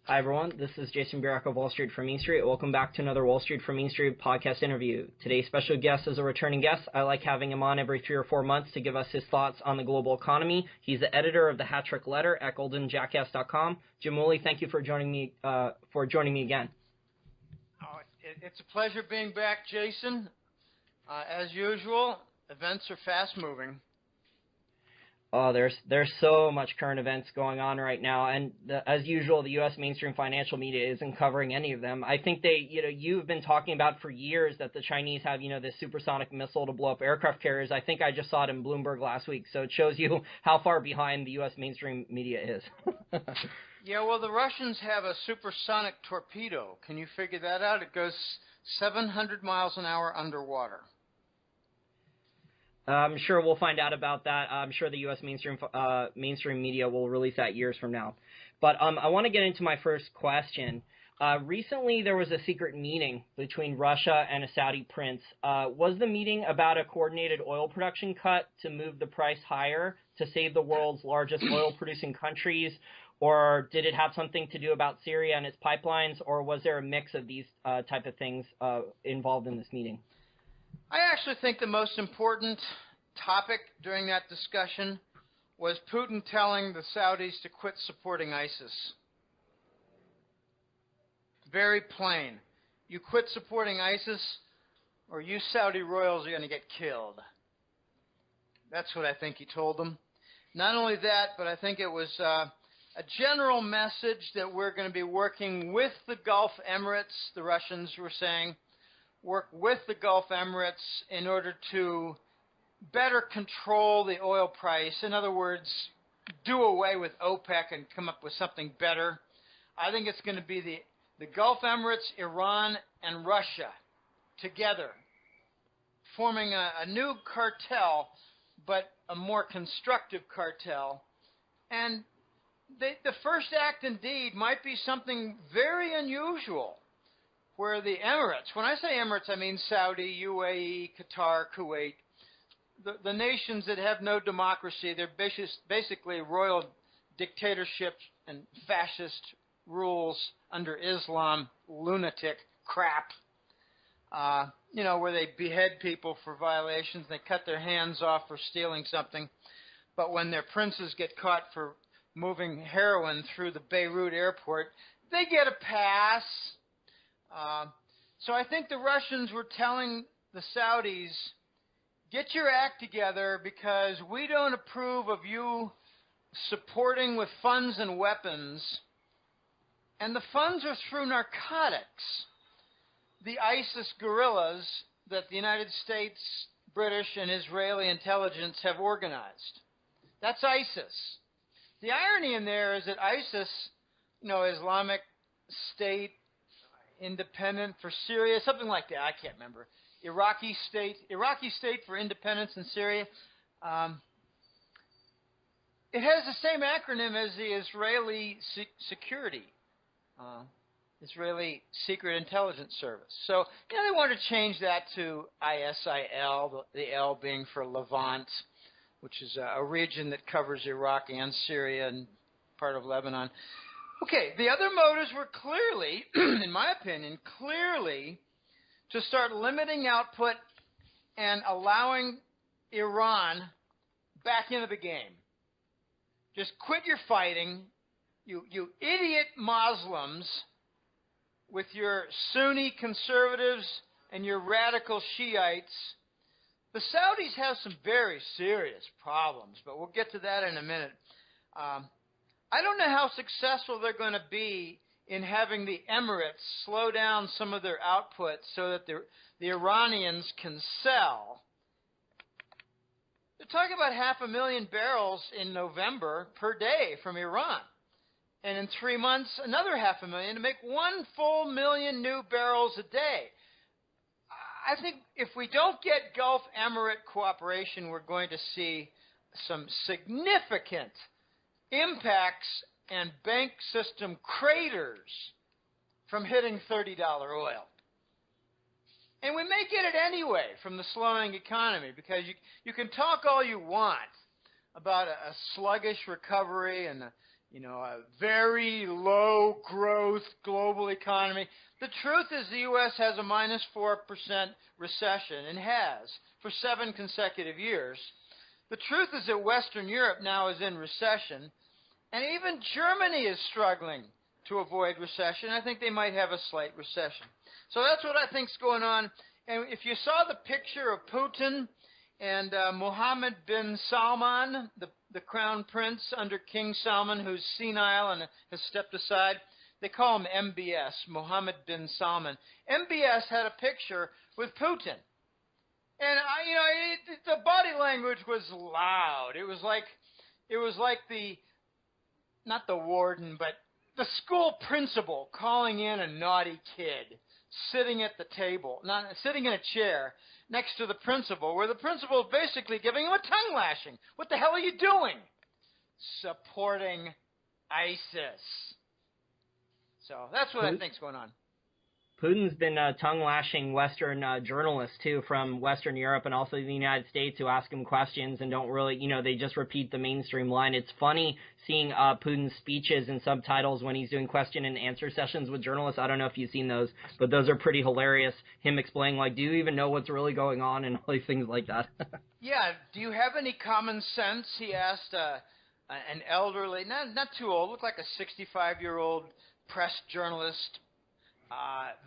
Hi, everyone. This is Jason Burek of Wall Street from Main Street. Welcome back to another Wall Street from Main Street podcast interview. Today's special guest is a returning guest. I like having him on every 3 or 4 months to give us his thoughts on the global economy. He's the editor of the Hat Trick Letter at goldenjackass.com. Jim Willie, thank you for joining me again. Oh, it's a pleasure being back, Jason. As usual, events are fast moving. Oh, there's so much current events going on right now, and as usual, the U.S. mainstream financial media isn't covering any of them. I think you've been talking about for years that the Chinese have, this supersonic missile to blow up aircraft carriers. I think I just saw it in Bloomberg last week, so it shows you how far behind the U.S. mainstream media is. Yeah, well, the Russians have a supersonic torpedo. Can you figure that out? It goes 700 miles an hour underwater. I'm sure we'll find out about that. I'm sure the U.S. mainstream media will release that years from now. But I want to get into my first question. Recently, there was a secret meeting between Russia and a Saudi prince. Was the meeting about a coordinated oil production cut to move the price higher to save the world's largest oil-producing countries, or did it have something to do about Syria and its pipelines, or was there a mix of these type of things involved in this meeting? I actually think the most important topic during that discussion was Putin telling the Saudis to quit supporting ISIS. Very plain. You quit supporting ISIS, or you Saudi royals are going to get killed. That's what I think he told them. Not only that, but I think it was a general message that we're going to be working with the Gulf Emirates, the Russians were saying, work with the Gulf Emirates in order to better control the oil price. In other words, do away with OPEC and come up with something better. I think it's going to be the Gulf Emirates, Iran, and Russia together, forming a new cartel, but a more constructive cartel. And the first act, indeed, might be something very unusual, where the Emirates, when I say Emirates, I mean Saudi, UAE, Qatar, Kuwait, the nations that have no democracy. They're basically royal dictatorships and fascist rules under Islam, lunatic crap, where they behead people for violations, they cut their hands off for stealing something, but when their princes get caught for moving heroin through the Beirut airport, they get a pass. So I think the Russians were telling the Saudis, get your act together because we don't approve of you supporting with funds and weapons. And the funds are through narcotics. The ISIS guerrillas that the United States, British, and Israeli intelligence have organized. That's ISIS. The irony in there is that ISIS, Islamic State, Independent for Syria, something like that. I can't remember. Iraqi State for Independence in Syria. It has the same acronym as the Israeli Security, Israeli Secret Intelligence Service. So they want to change that to ISIL, the L being for Levant, which is a region that covers Iraq and Syria and part of Lebanon. Okay, the other motives were clearly, in my opinion, to start limiting output and allowing Iran back into the game. Just quit your fighting, you idiot Muslims with your Sunni conservatives and your radical Shiites. The Saudis have some very serious problems, but we'll get to that in a minute. I don't know how successful they're going to be in having the Emirates slow down some of their output so that the Iranians can sell. They're talking about 500,000 barrels in November per day from Iran. And in 3 months, another 500,000 to make 1 full million new barrels a day. I think if we don't get Gulf Emirate cooperation, we're going to see some significant impacts and bank system craters from hitting $30 oil. And we may get it anyway from the slowing economy, because you can talk all you want about a sluggish recovery and a very low growth global economy. The truth is the U.S. has a minus 4% recession and has for 7 consecutive years. The truth is that Western Europe now is in recession, and even Germany is struggling to avoid recession. I think they might have a slight recession. So that's what I think's going on. And if you saw the picture of Putin and Mohammed bin Salman, the crown prince under King Salman, who's senile and has stepped aside, they call him MBS, Mohammed bin Salman. MBS had a picture with Putin. And the body language was loud. It was like the, not the warden, but the school principal calling in a naughty kid, sitting at the table, not sitting in a chair next to the principal, where the principal is basically giving him a tongue lashing. What the hell are you doing? Supporting ISIS. So that's what I think's going on. Putin's been tongue-lashing Western journalists, too, from Western Europe and also the United States, who ask him questions and don't really, they just repeat the mainstream line. It's funny seeing Putin's speeches and subtitles when he's doing question and answer sessions with journalists. I don't know if you've seen those, but those are pretty hilarious. Him explaining, do you even know what's really going on and all these things like that. Yeah, do you have any common sense? He asked an elderly, not too old, looked like a 65-year-old press journalist,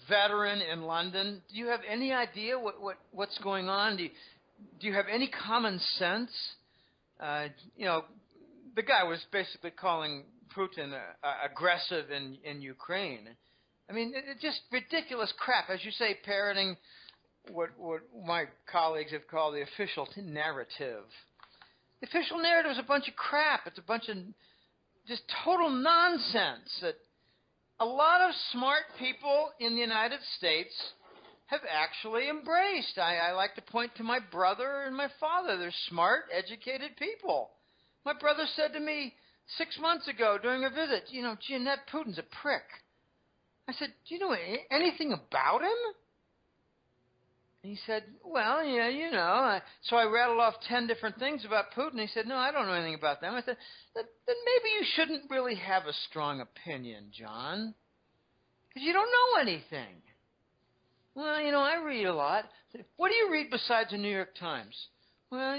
veteran in London. Do you have any idea what's going on? Do you have any common sense? The guy was basically calling Putin aggressive in Ukraine. I mean, just ridiculous crap, as you say, parroting what my colleagues have called the official narrative. The official narrative is a bunch of crap. It's a bunch of just total nonsense that a lot of smart people in the United States have actually embraced. I like to point to my brother and my father. They're smart, educated people. My brother said to me 6 months ago during a visit, Jeanette, Putin's a prick. I said, do you know anything about him? And he said, well, yeah, So I rattled off 10 different things about Putin. He said, no, I don't know anything about them. I said, then maybe you shouldn't really have a strong opinion, John, because you don't know anything. Well, I read a lot. I said, what do you read besides the New York Times? Well,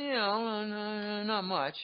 not much.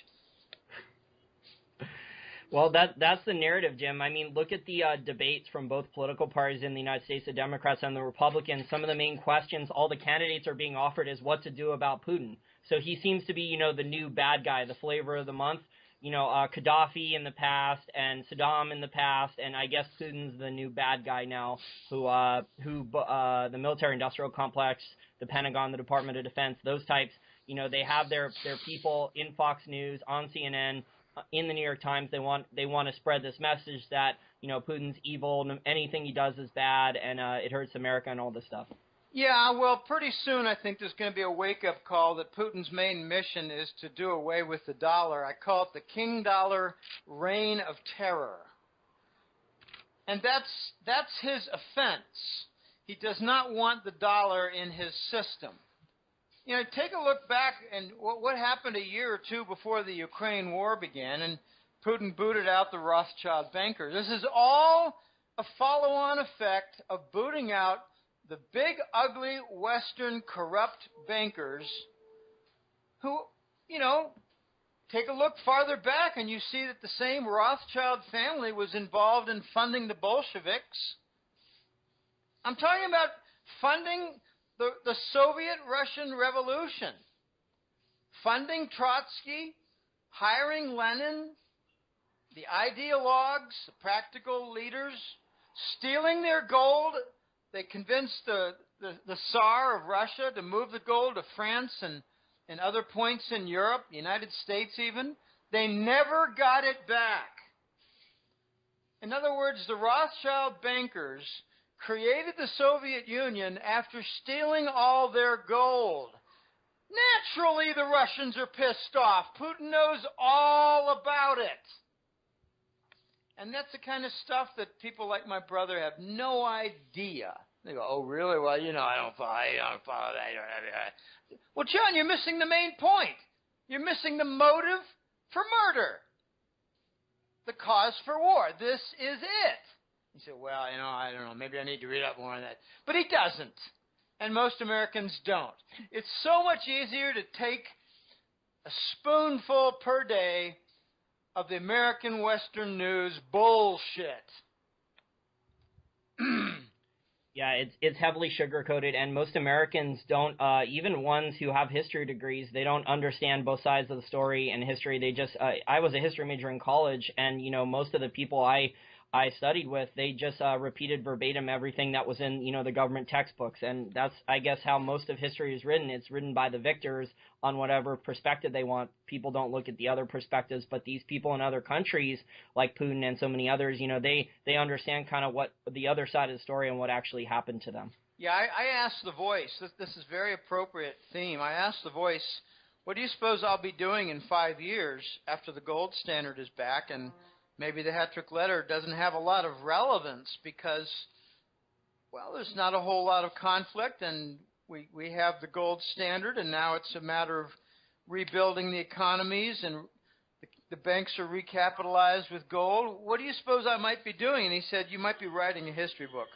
Well, that's the narrative, Jim. I mean, look at the debates from both political parties in the United States, the Democrats and the Republicans. Some of the main questions all the candidates are being offered is what to do about Putin. So he seems to be, the new bad guy, the flavor of the month. Gaddafi in the past and Saddam in the past, and I guess Putin's the new bad guy now, who the military-industrial complex, the Pentagon, the Department of Defense, those types, they have their people in Fox News, on CNN, in the New York Times. They want to spread this message that Putin's evil, anything he does is bad, and it hurts America and all this stuff. Yeah, well, pretty soon I think there's going to be a wake-up call that Putin's main mission is to do away with the dollar. I call it the King Dollar Reign of Terror. And that's his offense. He does not want the dollar in his system. Take a look back and what happened a year or two before the Ukraine war began, and Putin booted out the Rothschild bankers. This is all a follow-on effect of booting out the big, ugly, Western corrupt bankers who, take a look farther back and you see that the same Rothschild family was involved in funding the Bolsheviks. I'm talking about funding the Soviet-Russian Revolution, funding Trotsky, hiring Lenin, the ideologues, the practical leaders, stealing their gold. They convinced the Tsar of Russia to move the gold to France and other points in Europe, the United States even. They never got it back. In other words, the Rothschild bankers created the Soviet Union after stealing all their gold. Naturally, the Russians are pissed off. Putin knows all about it. And that's the kind of stuff that people like my brother have no idea. They go, oh, really? Well, I don't follow that. Well, John, you're missing the main point. You're missing the motive for murder. the cause for war. This is it. He said, well, I don't know. Maybe I need to read up more on that. But he doesn't. And most Americans don't. It's so much easier to take a spoonful per day of the American Western news bullshit. Yeah, it's heavily sugar-coated, and most Americans don't, even ones who have history degrees, they don't understand both sides of the story and history. They just, I was a history major in college, and, most of the people I studied with, they just repeated verbatim everything that was in, the government textbooks. And that's, I guess, how most of history is written. It's written by the victors on whatever perspective they want. People don't look at the other perspectives, but these people in other countries, like Putin and so many others, they understand kind of what the other side of the story and what actually happened to them. Yeah, I asked The Voice, this is a very appropriate theme. I asked The Voice, what do you suppose I'll be doing in 5 years after the gold standard is back? And maybe the hat-trick letter doesn't have a lot of relevance because, well, there's not a whole lot of conflict, and we have the gold standard, and now it's a matter of rebuilding the economies, and the banks are recapitalized with gold. What do you suppose I might be doing? And he said, you might be writing a history book.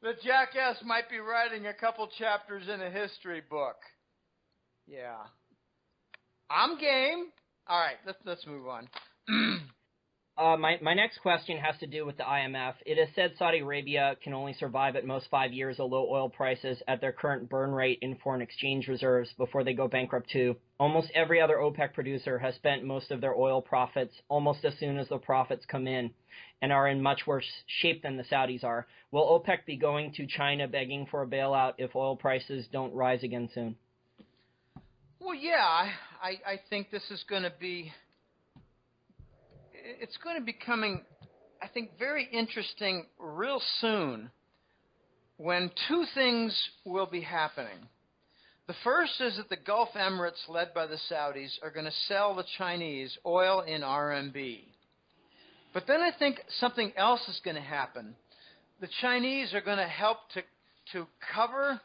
The jackass might be writing a couple chapters in a history book. Yeah. I'm game. All right, let's move on. My next question has to do with the IMF. It is said Saudi Arabia can only survive at most 5 years of low oil prices at their current burn rate in foreign exchange reserves before they go bankrupt too. Almost every other OPEC producer has spent most of their oil profits almost as soon as the profits come in and are in much worse shape than the Saudis are. Will OPEC be going to China begging for a bailout if oil prices don't rise again soon? Well, yeah, I think this is going to be, it's going to be coming, I think, very interesting real soon when two things will be happening. The first is that the Gulf Emirates, led by the Saudis, are going to sell the Chinese oil in RMB. But then I think something else is going to happen. The Chinese are going to help to cover.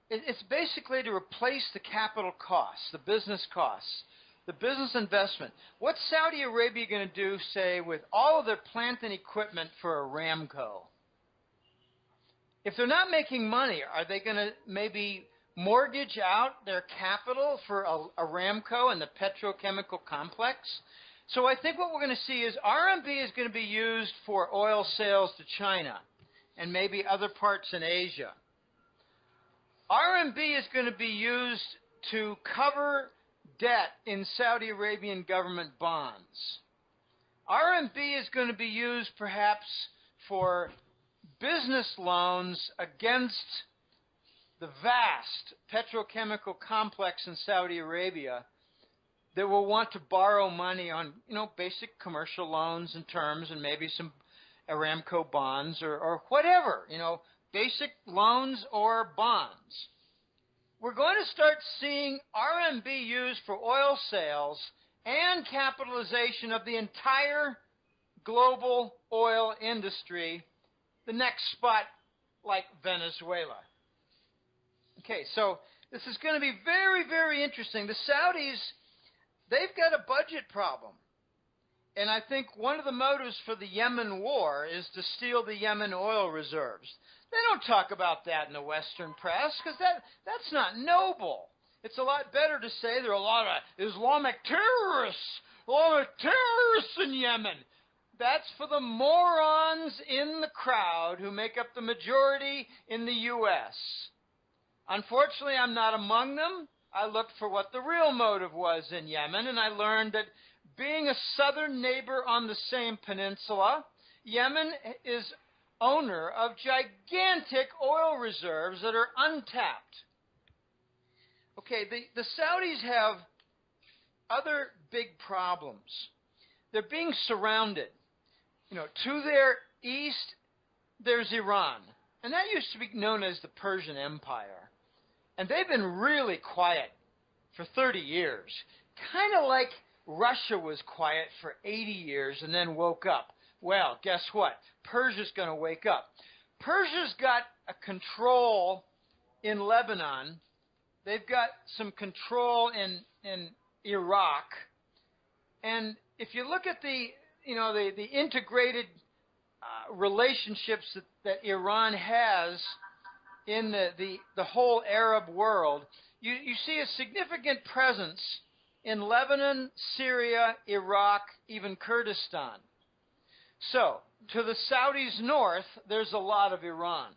It's basically to replace the capital costs, the business costs, the business investment. What's Saudi Arabia going to do, say, with all of their plant and equipment for Aramco? If they're not making money, are they going to maybe mortgage out their capital for Aramco and the petrochemical complex? So I think what we're going to see is RMB is going to be used for oil sales to China and maybe other parts in Asia. RMB is going to be used to cover debt in Saudi Arabian government bonds. RMB is going to be used perhaps for business loans against the vast petrochemical complex in Saudi Arabia that will want to borrow money on, basic commercial loans and terms and maybe some Aramco bonds or whatever, basic loans or bonds. We're going to start seeing RMB used for oil sales and capitalization of the entire global oil industry, the next spot like Venezuela. Okay, so this is going to be very, very interesting. The Saudis, they've got a budget problem. And I think one of the motives for the Yemen war is to steal the Yemen oil reserves. They don't talk about that in the Western press because that's not noble. It's a lot better to say there are a lot of Islamic terrorists in Yemen. That's for the morons in the crowd who make up the majority in the U.S. Unfortunately, I'm not among them. I looked for what the real motive was in Yemen, and I learned that being a southern neighbor on the same peninsula, Yemen is owner of gigantic oil reserves that are untapped. Okay, the Saudis have other big problems. They're being surrounded. To their east, there's Iran, and that used to be known as the Persian Empire. And they've been really quiet for 30 years, kind of like Russia was quiet for 80 years and then woke up. Well, guess what? Persia's going to wake up. Persia's got a control in Lebanon. They've got some control in Iraq. And if you look at the integrated relationships that Iran has in the whole Arab world, you see a significant presence in Lebanon, Syria, Iraq, even Kurdistan. So, to the Saudis' north, there's a lot of Iran.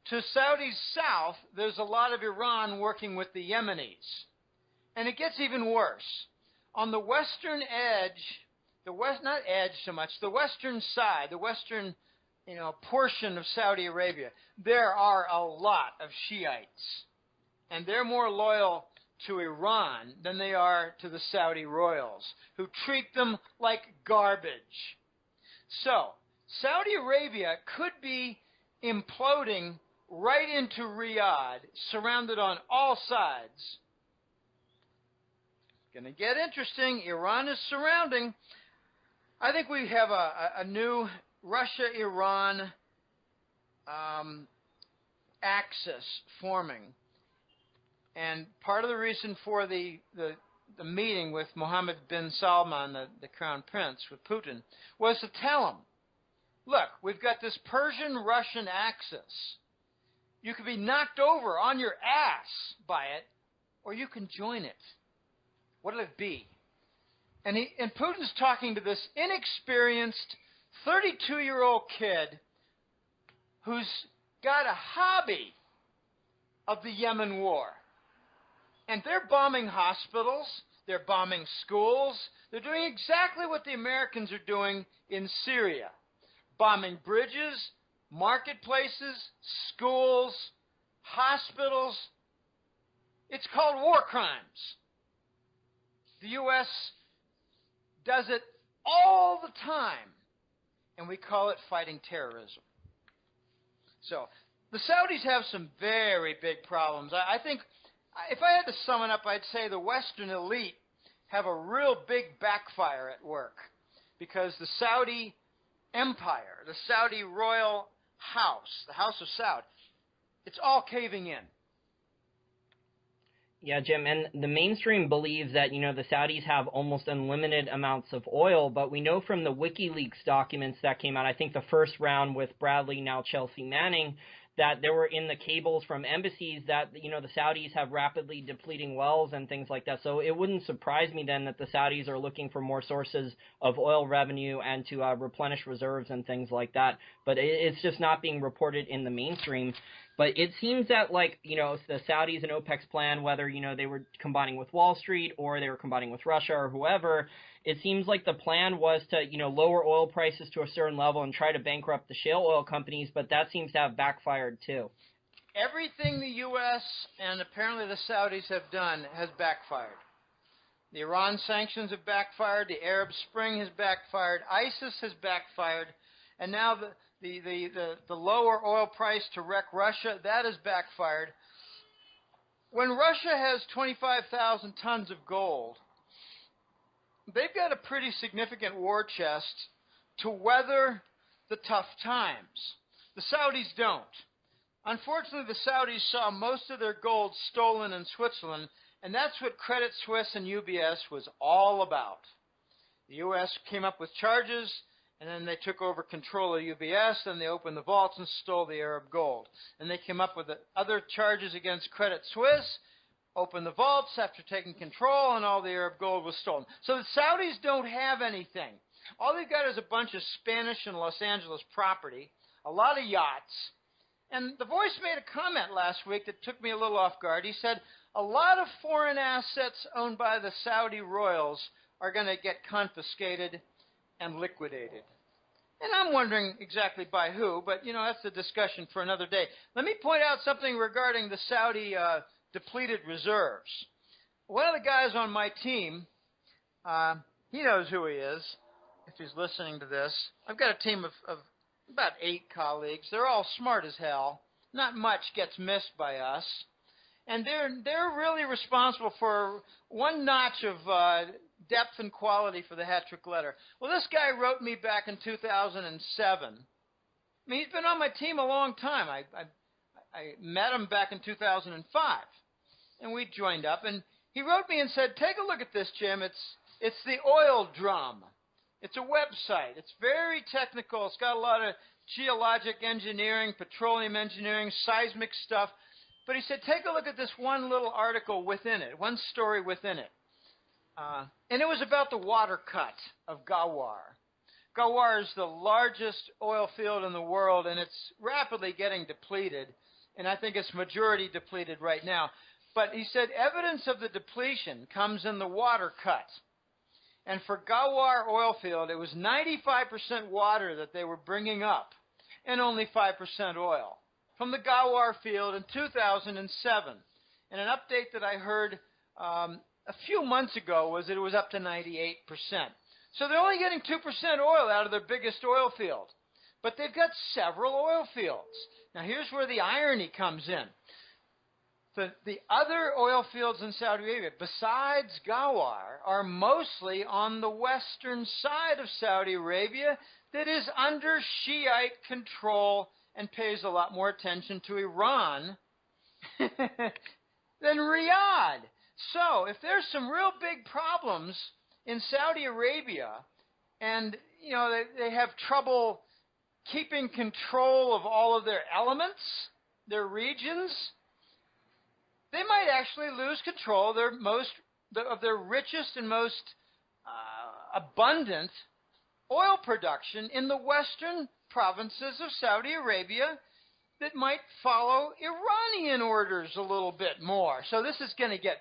To Saudis' south, there's a lot of Iran working with the Yemenis. And it gets even worse. On the western edge, not edge so much, the western side, the western portion of Saudi Arabia, there are a lot of Shiites. And they're more loyal to Iran than they are to the Saudi royals, who treat them like garbage. So, Saudi Arabia could be imploding right into Riyadh, surrounded on all sides. Going to get interesting. Iran is surrounding. I think we have a new Russia-Iran axis forming. And part of the reason for the meeting with Mohammed bin Salman, the crown prince, with Putin, was to tell him, look, we've got this Persian-Russian axis. You could be knocked over on your ass by it, or you can join it. What'll it be? And Putin's talking to this inexperienced 32-year-old kid who's got a hobby of the Yemen war. And they're bombing hospitals, they're bombing schools, they're doing exactly what the Americans are doing in Syria. Bombing bridges, marketplaces, schools, hospitals. It's called war crimes. The U.S. does it all the time, and we call it fighting terrorism. So, the Saudis have some very big problems. I think, if I had to sum it up, I'd say the Western elite have a real big backfire at work, because the Saudi empire, the Saudi royal house, the House of Saud, it's all caving in. Yeah, Jim, and the mainstream believes that, the Saudis have almost unlimited amounts of oil, but we know from the WikiLeaks documents that came out, I think the first round with Bradley, now Chelsea Manning, that there were in the cables from embassies that, the Saudis have rapidly depleting wells and things like that. So it wouldn't surprise me then that the Saudis are looking for more sources of oil revenue and to replenish reserves and things like that. But it's just not being reported in the mainstream. But it seems that, the Saudis and OPEC's plan, whether, they were combining with Wall Street or they were combining with Russia or whoever, it seems like the plan was to, lower oil prices to a certain level and try to bankrupt the shale oil companies, but that seems to have backfired too. Everything the U.S. and apparently the Saudis have done has backfired. The Iran sanctions have backfired, the Arab Spring has backfired, ISIS has backfired, and now the lower oil price to wreck Russia, that has backfired. When Russia has 25,000 tons of gold, they've got a pretty significant war chest to weather the tough times. The Saudis don't. Unfortunately, the Saudis saw most of their gold stolen in Switzerland, and that's what Credit Suisse and UBS was all about. The U.S. came up with charges, and then they took over control of UBS, and they opened the vaults and stole the Arab gold. And they came up with other charges against Credit Suisse, opened the vaults after taking control, and all the Arab gold was stolen. So the Saudis don't have anything. All they've got is a bunch of Spanish and Los Angeles property, a lot of yachts. And the Voice made a comment last week that took me a little off guard. He said, a lot of foreign assets owned by the Saudi royals are going to get confiscated and liquidated. And I'm wondering exactly by who, but, that's a discussion for another day. Let me point out something regarding the Saudi depleted reserves. One of the guys on my team, he knows who he is, if he's listening to this. I've got a team of about 8 colleagues. They're all smart as hell. Not much gets missed by us. And they're really responsible for one notch of depth and quality for the hat-trick letter. Well, this guy wrote me back in 2007. I mean, he's been on my team a long time. I met him back in 2005, and we joined up. And he wrote me and said, take a look at this, Jim. It's the Oil Drum. It's a website. It's very technical. It's got a lot of geologic engineering, petroleum engineering, seismic stuff. But he said, take a look at this one little article within it, one story within it. And it was about the water cut of Gawar. Gawar is the largest oil field in the world, and it's rapidly getting depleted. And I think it's majority depleted right now. But he said evidence of the depletion comes in the water cut. And for Gawar oil field, it was 95% water that they were bringing up and only 5% oil from the Gawar field in 2007. And an update that I heard a few months ago was that it was up to 98%. So they're only getting 2% oil out of their biggest oil field. But they've got several oil fields. Now here's where the irony comes in. The other oil fields in Saudi Arabia, besides Gawar, are mostly on the western side of Saudi Arabia that is under Shiite control and pays a lot more attention to Iran than Riyadh. So if there's some real big problems in Saudi Arabia and they have trouble keeping control of all of their elements, their regions, they might actually lose control of their richest and most abundant oil production in the western provinces of Saudi Arabia that might follow Iranian orders a little bit more. So this is going to get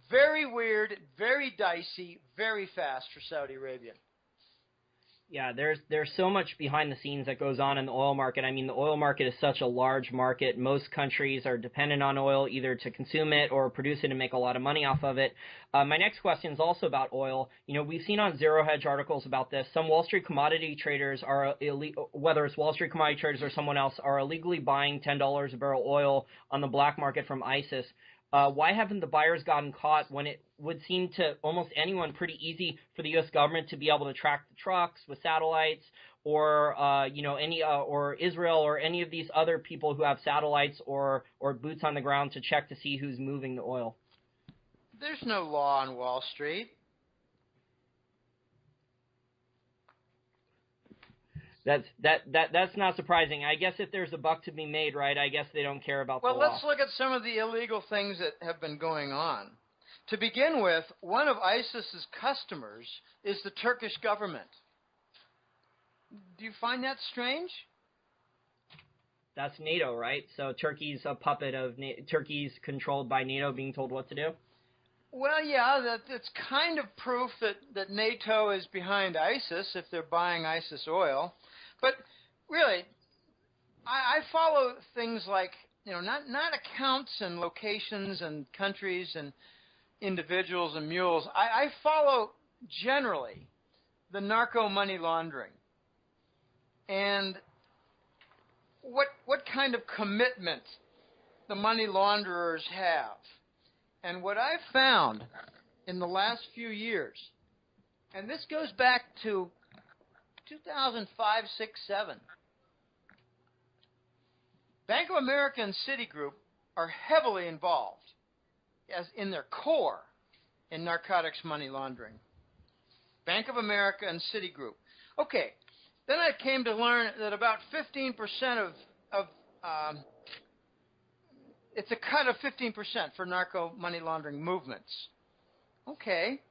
very weird, very dicey, very fast for Saudi Arabia. Yeah, there's so much behind the scenes that goes on in the oil market. I mean, the oil market is such a large market. Most countries are dependent on oil either to consume it or produce it and make a lot of money off of it. My next question is also about oil. We've seen on Zero Hedge articles about this. Some Wall Street commodity traders are whether it's Wall Street commodity traders or someone else, are illegally buying $10 a barrel oil on the black market from ISIS. Why haven't the buyers gotten caught when it would seem to almost anyone pretty easy for the U.S. government to be able to track the trucks with satellites or or Israel or any of these other people who have satellites or boots on the ground to check to see who's moving the oil? There's no law on Wall Street. That's not surprising. I guess if there's a buck to be made, right, I guess they don't care about the law. Well, let's look at some of the illegal things that have been going on. To begin with, one of ISIS's customers is the Turkish government. Do you find that strange? That's NATO, right? So Turkey's a puppet of Turkey's controlled by NATO being told what to do? Well, yeah, that's kind of proof that NATO is behind ISIS if they're buying ISIS oil. But really, I follow things like, not accounts and locations and countries and individuals and mules. I follow generally the narco money laundering and what kind of commitment the money launderers have. And what I've found in the last few years, and this goes back to 2005, 6, 7, Bank of America and Citigroup are heavily involved as in their core in narcotics money laundering. Bank of America and Citigroup. Okay, then I came to learn that about 15% of it's a cut of 15% for narco money laundering movements. Okay.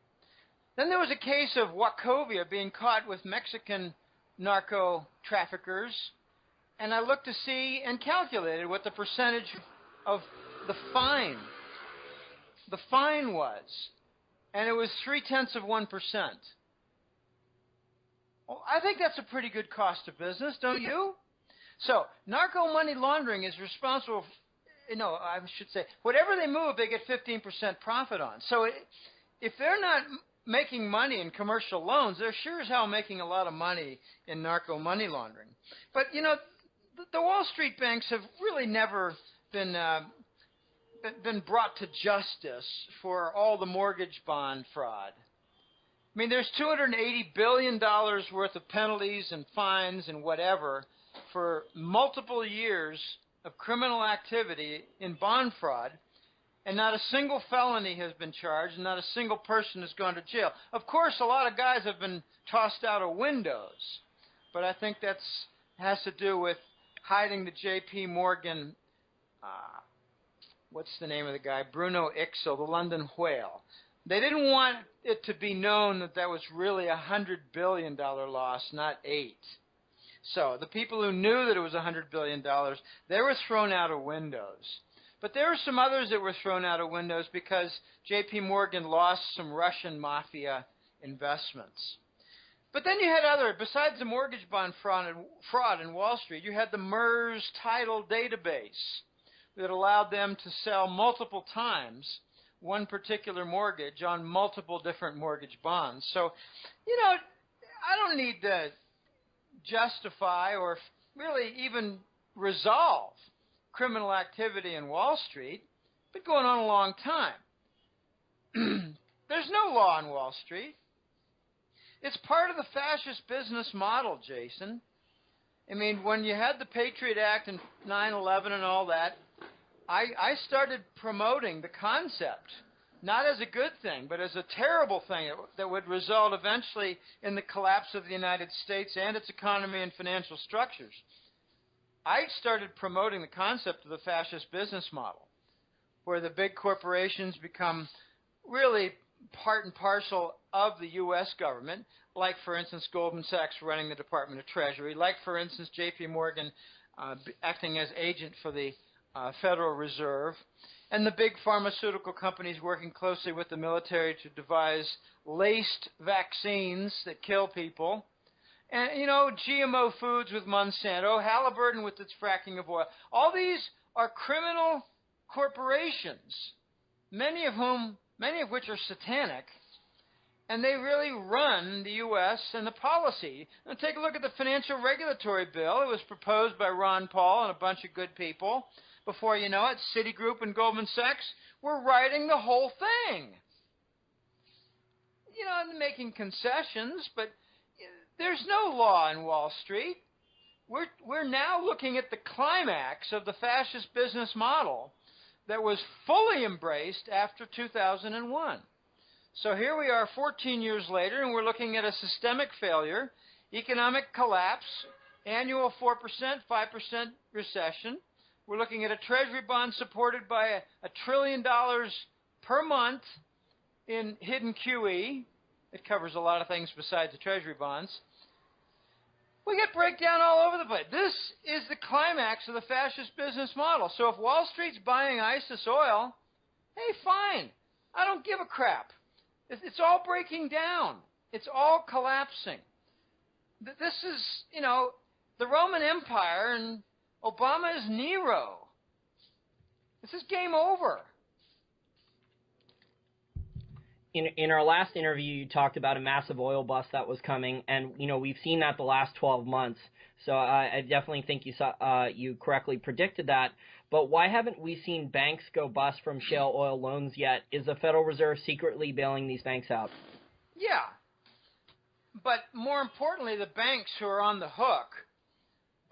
Then there was a case of Wachovia being caught with Mexican narco traffickers, and I looked to see and calculated what the percentage of the fine was, and it was 0.3%. Well, I think that's a pretty good cost of business, don't you? So narco money laundering is responsible I should say, whatever they move, they get 15% profit on. So if they're not making money in commercial loans, they're sure as hell making a lot of money in narco money laundering. But, the Wall Street banks have really never been brought to justice for all the mortgage bond fraud. I mean, there's $280 billion worth of penalties and fines and whatever for multiple years of criminal activity in bond fraud, and not a single felony has been charged, and not a single person has gone to jail. Of course, a lot of guys have been tossed out of windows, but I think that has to do with hiding the J.P. Morgan, what's the name of the guy? Bruno Ixel, the London whale. They didn't want it to be known that that was really a $100 billion loss, not $8. So the people who knew that it was $100 billion, they were thrown out of windows. But there were some others that were thrown out of windows because J.P. Morgan lost some Russian mafia investments. But then you had other, besides the mortgage bond fraud in Wall Street, you had the MERS title database that allowed them to sell multiple times one particular mortgage on multiple different mortgage bonds. So, I don't need to justify or really even resolve criminal activity in Wall Street. It's been going on a long time. There's no law in Wall Street. It's part of the fascist business model, Jason. I mean, when you had the Patriot Act and 9/11 and all that, I started promoting the concept, not as a good thing, but as a terrible thing that would result eventually in the collapse of the United States and its economy and financial structures. I started promoting the concept of the fascist business model, where the big corporations become really part and parcel of the U.S. government, like, for instance, Goldman Sachs running the Department of Treasury, like, for instance, J.P. Morgan acting as agent for the Federal Reserve, and the big pharmaceutical companies working closely with the military to devise laced vaccines that kill people. And, GMO foods with Monsanto, Halliburton with its fracking of oil. All these are criminal corporations, many of which are satanic, and they really run the U.S. and the policy. Now take a look at the financial regulatory bill. It was proposed by Ron Paul and a bunch of good people. Before you know it, Citigroup and Goldman Sachs were writing the whole thing. I'm making concessions, but there's no law in Wall Street. We're now looking at the climax of the fascist business model that was fully embraced after 2001. So here we are 14 years later, and we're looking at a systemic failure, economic collapse, annual 4%, 5% recession. We're looking at a treasury bond supported by $1 trillion per month in hidden QE. It covers a lot of things besides the treasury bonds. We get breakdown all over the place. This is the climax of the fascist business model. So if Wall Street's buying ISIS oil, hey, fine. I don't give a crap. It's all breaking down. It's all collapsing. This is, the Roman Empire, and Obama is Nero. This is game over. In our last interview, you talked about a massive oil bust that was coming, and we've seen that the last 12 months. So I definitely think you correctly predicted that. But why haven't we seen banks go bust from shale oil loans yet? Is the Federal Reserve secretly bailing these banks out? Yeah, but more importantly, the banks who are on the hook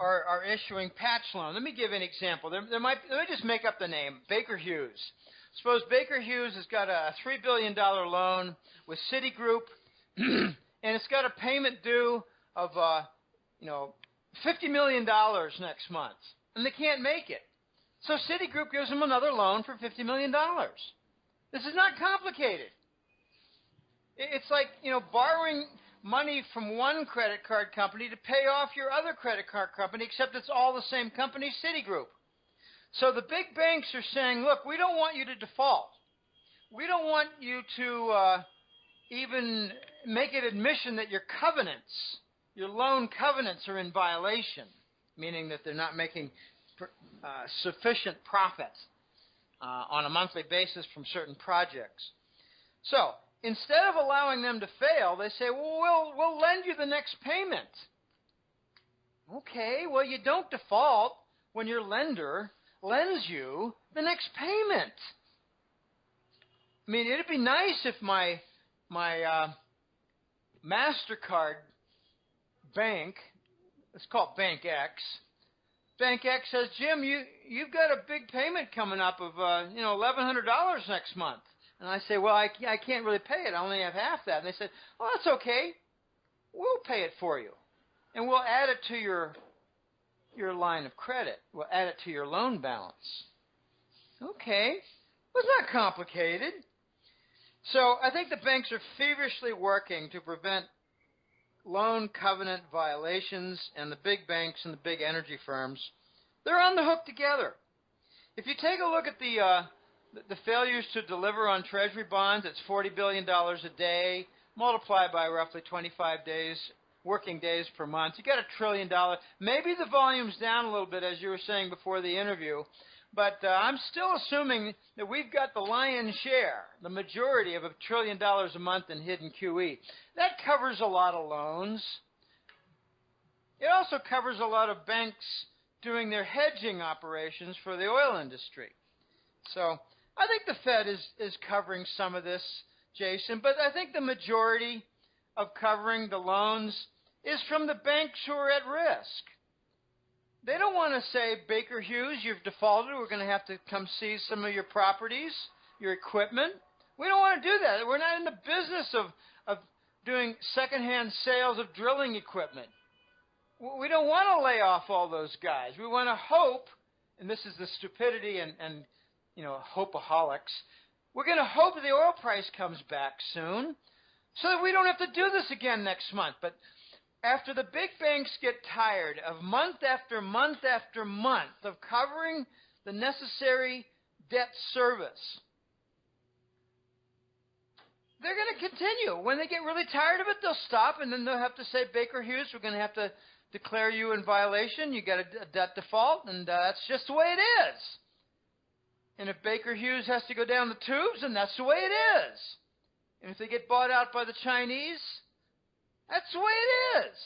are issuing patch loans. Let me give an example. Let me just make up the name, Baker Hughes. Suppose Baker Hughes has got a $3 billion loan with Citigroup, and it's got a payment due of $50 million next month, and they can't make it. So Citigroup gives them another loan for $50 million. This is not complicated. It's like, borrowing money from one credit card company to pay off your other credit card company, except it's all the same company, Citigroup. So the big banks are saying, look, we don't want you to default. We don't want you to even make an admission that your loan covenants are in violation, meaning that they're not making sufficient profit on a monthly basis from certain projects. So instead of allowing them to fail, they say, well, we'll lend you the next payment. Okay, well, you don't default when your lender lends you the next payment. I mean, it'd be nice if my MasterCard bank, let's call it Bank X, Bank X says, Jim, you've got a big payment coming up of $1,100 next month. And I say, well, I can't really pay it. I only have half that. And they said, oh, that's okay. We'll pay it for you, and we'll add it to your line of credit. We'll add it to your loan balance. Okay, well, it's not complicated. So I think the banks are feverishly working to prevent loan covenant violations, and the big banks and the big energy firms, they're on the hook together. If you take a look at the failures to deliver on Treasury bonds, it's $40 billion a day, multiplied by roughly 25 working days per month. You got $1 trillion. Maybe the volume's down a little bit, as you were saying before the interview, but I'm still assuming that we've got the lion's share, the majority of $1 trillion a month in hidden QE. That covers a lot of loans. It also covers a lot of banks doing their hedging operations for the oil industry. So I think the Fed is covering some of this, Jason, but I think the majority of covering the loans is from the banks who are at risk. They don't want to say, Baker Hughes, you've defaulted. We're going to have to come seize some of your properties, your equipment. We don't want to do that. We're not in the business of doing secondhand sales of drilling equipment. We don't want to lay off all those guys. We want to hope, and this is the stupidity and hopeaholics, we're going to hope that the oil price comes back soon so that we don't have to do this again next month. But after the big banks get tired of month after month after month of covering the necessary debt service, they're going to continue. When they get really tired of it, they'll stop, and then they'll have to say, Baker Hughes, we're going to have to declare you in violation. You got a debt default, and that's just the way it is. And if Baker Hughes has to go down the tubes, then that's the way it is. And if they get bought out by the Chinese, that's the way it is.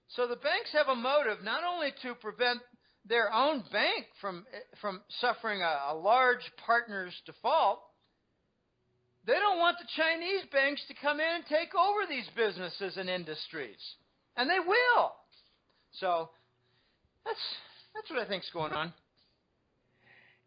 So the banks have a motive not only to prevent their own bank from suffering a large partner's default, they don't want the Chinese banks to come in and take over these businesses and industries. And they will. So that's what I think's going on.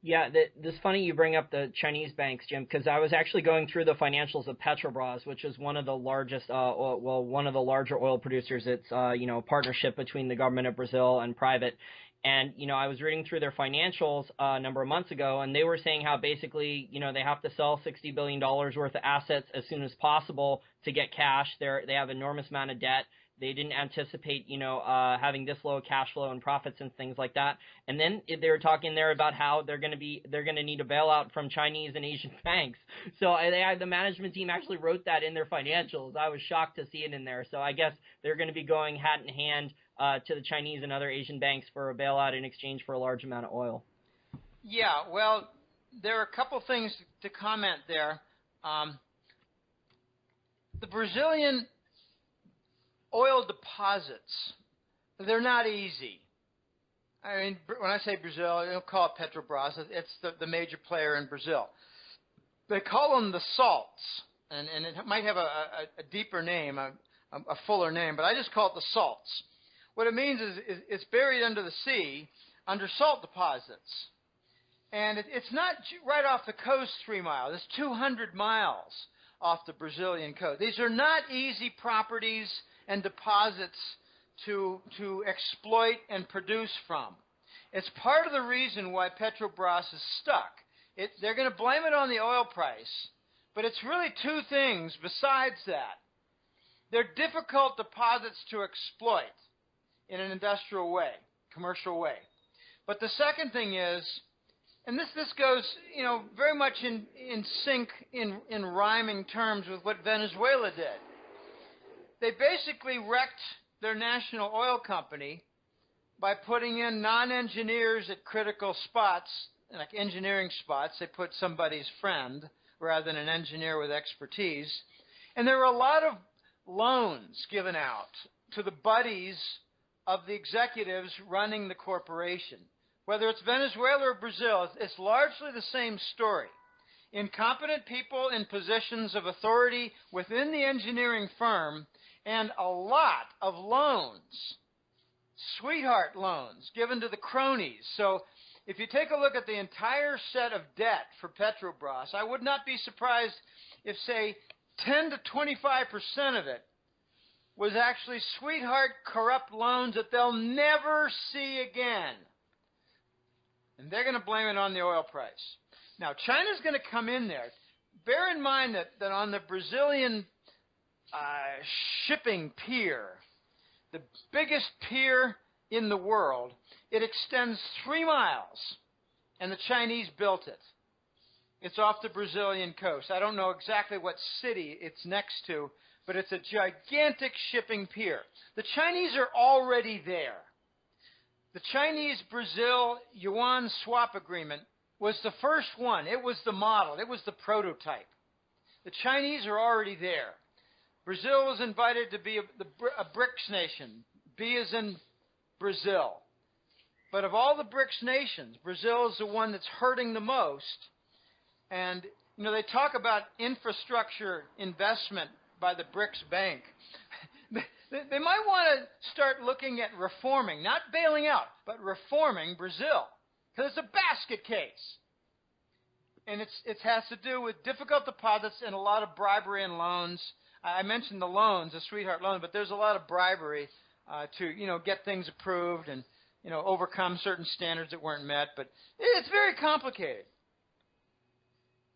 Yeah, it's funny you bring up the Chinese banks, Jim, because I was actually going through the financials of Petrobras, which is one of the largest, one of the larger oil producers. It's, a partnership between the government of Brazil and private. And, I was reading through their financials a number of months ago, and they were saying how basically, they have to sell $60 billion worth of assets as soon as possible to get cash. They have an enormous amount of debt. They didn't anticipate, having this low cash flow and profits and things like that. And then they were talking there about how they're going to need a bailout from Chinese and Asian banks. So the management team actually wrote that in their financials. I was shocked to see it in there. So I guess they're going to be going hand in hand to the Chinese and other Asian banks for a bailout in exchange for a large amount of oil. Yeah, well, there are a couple things to comment there. The Brazilian oil deposits, they're not easy. I mean, when I say Brazil, don't call it Petrobras. It's the major player in Brazil. They call them the salts, and it might have a deeper name, a fuller name, but I just call it the salts. What it means is it's buried under the sea, under salt deposits. And it's not right off the coast 3 miles. It's 200 miles off the Brazilian coast. These are not easy properties and deposits to exploit and produce from. It's part of the reason why Petrobras is stuck. They're going to blame it on the oil price, but it's really two things besides that. They're difficult deposits to exploit in an industrial way, commercial way. But the second thing is, and this goes, very much in sync, in rhyming terms with what Venezuela did. They basically wrecked their national oil company by putting in non-engineers at critical spots, like engineering spots. They put somebody's friend rather than an engineer with expertise. And there were a lot of loans given out to the buddies of the executives running the corporation. Whether it's Venezuela or Brazil, it's largely the same story. Incompetent people in positions of authority within the engineering firm and a lot of loans. sweetheart loans given to the cronies. So if you take a look at the entire set of debt for Petrobras, I would not be surprised if, say, 10 to 25% of it was actually sweetheart corrupt loans that they'll never see again. And they're going to blame it on the oil price. Now, China's going to come in there. Bear in mind that on the Brazilian shipping pier, the biggest pier in the world, it extends 3 miles, and the Chinese built it. It's off the Brazilian coast. I don't know exactly what city it's next to, but it's a gigantic shipping pier. The Chinese are already there. The Chinese-Brazil yuan swap agreement was the first one. It was the model. It was the prototype. The Chinese are already there. Brazil was invited to be a BRICS nation. B as in Brazil. But of all the BRICS nations, Brazil is the one that's hurting the most. And, you know, they talk about infrastructure investment by the BRICS Bank. They might want to start looking at reforming, not bailing out, but reforming Brazil. Because it's a basket case. And it has to do with difficult deposits and a lot of bribery and loans. I mentioned the loans, the sweetheart loan, but there's a lot of bribery to, you know, get things approved and, you know, overcome certain standards that weren't met. But it's very complicated.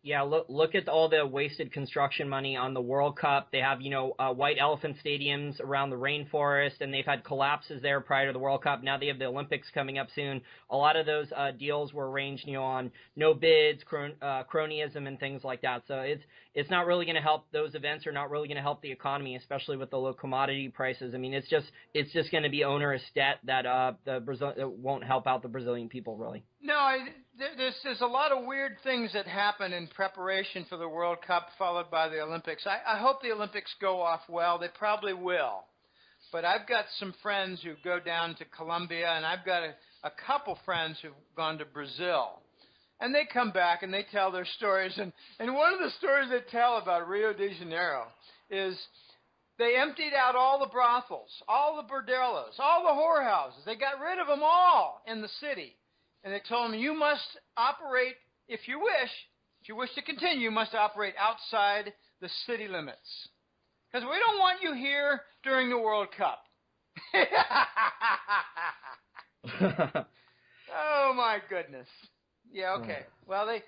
Yeah, look at all the wasted construction money on the World Cup. They have, you know, white elephant stadiums around the rainforest, and they've had collapses there prior to the World Cup. Now they have the Olympics coming up soon. A lot of those deals were arranged, you know, on no bids, cronyism, and things like that. So it's not really going to help. Those events are not really going to help the economy, especially with the low commodity prices. I mean, it's just going to be onerous debt that that won't help out the Brazilian people really. No, there's a lot of weird things that happen in preparation for the World Cup, followed by the Olympics. I hope the Olympics go off well. They probably will. But I've got some friends who go down to Colombia, and I've got a couple friends who've gone to Brazil. And they come back and they tell their stories. And one of the stories they tell about Rio de Janeiro is they emptied out all the brothels, all the bordellos, all the whorehouses. They got rid of them all in the city. And they told him, you must operate, if you wish to continue, you must operate outside the city limits. Because we don't want you here during the World Cup. Oh, my goodness. Yeah, okay. Well, they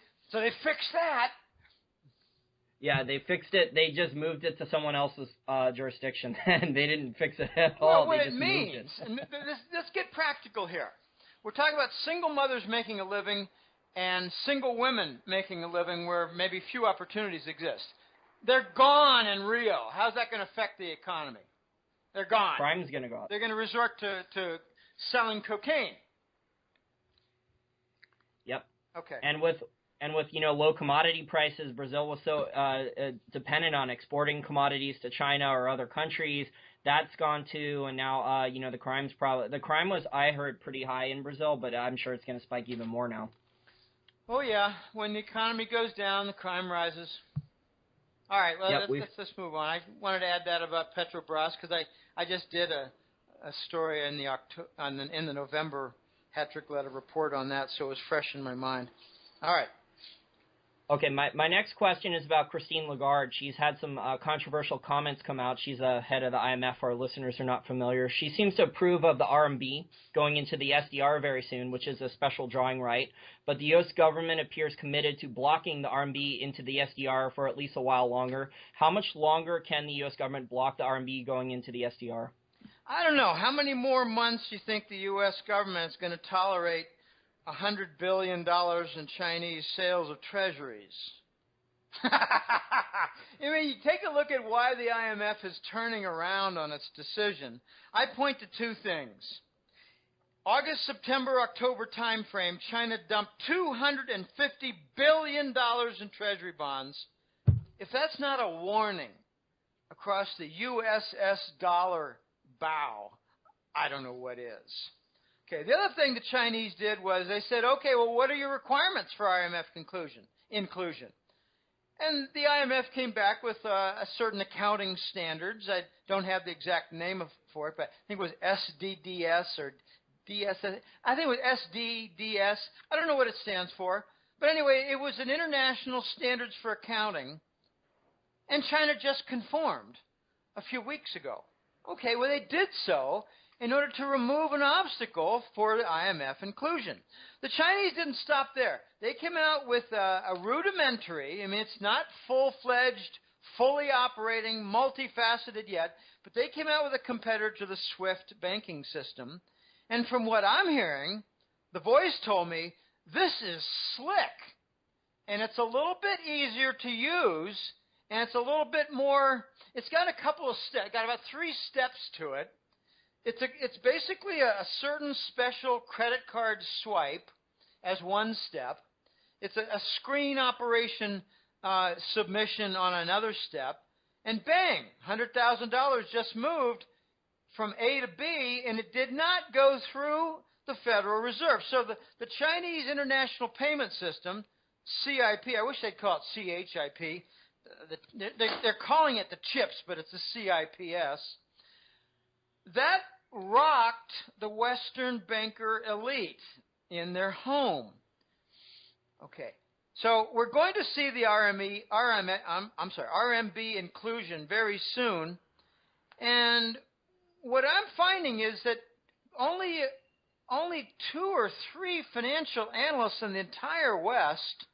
fixed that. Yeah, they fixed it. They just moved it to someone else's jurisdiction, and they didn't fix it at all. Well, what they just it means, moved it. and let's get practical here. We're talking about single mothers making a living and single women making a living where maybe few opportunities exist. They're gone in Rio. How's that going to affect the economy? They're gone. Crime's going to go up. They're going to resort to selling cocaine. Yep. Okay. And with you know low commodity prices, Brazil was so dependent on exporting commodities to China or other countries. That's gone too, and now you know the crime was, I heard, pretty high in Brazil, but I'm sure it's going to spike even more now. Oh yeah, when the economy goes down, the crime rises. All right, well let's move on. I wanted to add that about Petrobras because I just did a story in the November Hattrick Letter report on that, so it was fresh in my mind. All right. Okay, my next question is about Christine Lagarde. She's had some controversial comments come out. She's a head of the IMF. Our listeners are not familiar. She seems to approve of the RMB going into the SDR very soon, which is a special drawing right. But the U.S. government appears committed to blocking the RMB into the SDR for at least a while longer. How much longer can the U.S. government block the RMB going into the SDR? I don't know. How many more months do you think the U.S. government is going to tolerate $100 billion in Chinese sales of treasuries? I mean, you take a look at why the IMF is turning around on its decision. I point to two things. August, September, October timeframe, China dumped $250 billion in treasury bonds. If that's not a warning across the USS dollar bow, I don't know what is. Okay, the other thing the Chinese did was they said, okay, well, what are your requirements for IMF inclusion? And the IMF came back with a certain accounting standards. I don't have the exact name for it, but I think it was SDDS or DSS. I think it was SDDS. I don't know what it stands for. But anyway, it was an international standards for accounting, and China just conformed a few weeks ago. Okay, well, they did so in order to remove an obstacle for the IMF inclusion. The Chinese didn't stop there. They came out with a rudimentary, I mean, it's not full-fledged, fully operating, multifaceted yet, but they came out with a competitor to the SWIFT banking system. And from what I'm hearing, the voice told me, this is slick, and it's a little bit easier to use, and it's a little bit more, it's got a couple of steps, got about 3 steps to it. It's basically a certain special credit card swipe as one step. It's a screen operation submission on another step. And bang, $100,000 just moved from A to B, and it did not go through the Federal Reserve. So the Chinese International Payment System, CIP, I wish they'd call it CHIP. They're calling it the CHIPS, but it's the CIPS. That rocked the Western banker elite in their home. Okay, so we're going to see the RMB inclusion very soon, and what I'm finding is that only 2 or 3 financial analysts in the entire West,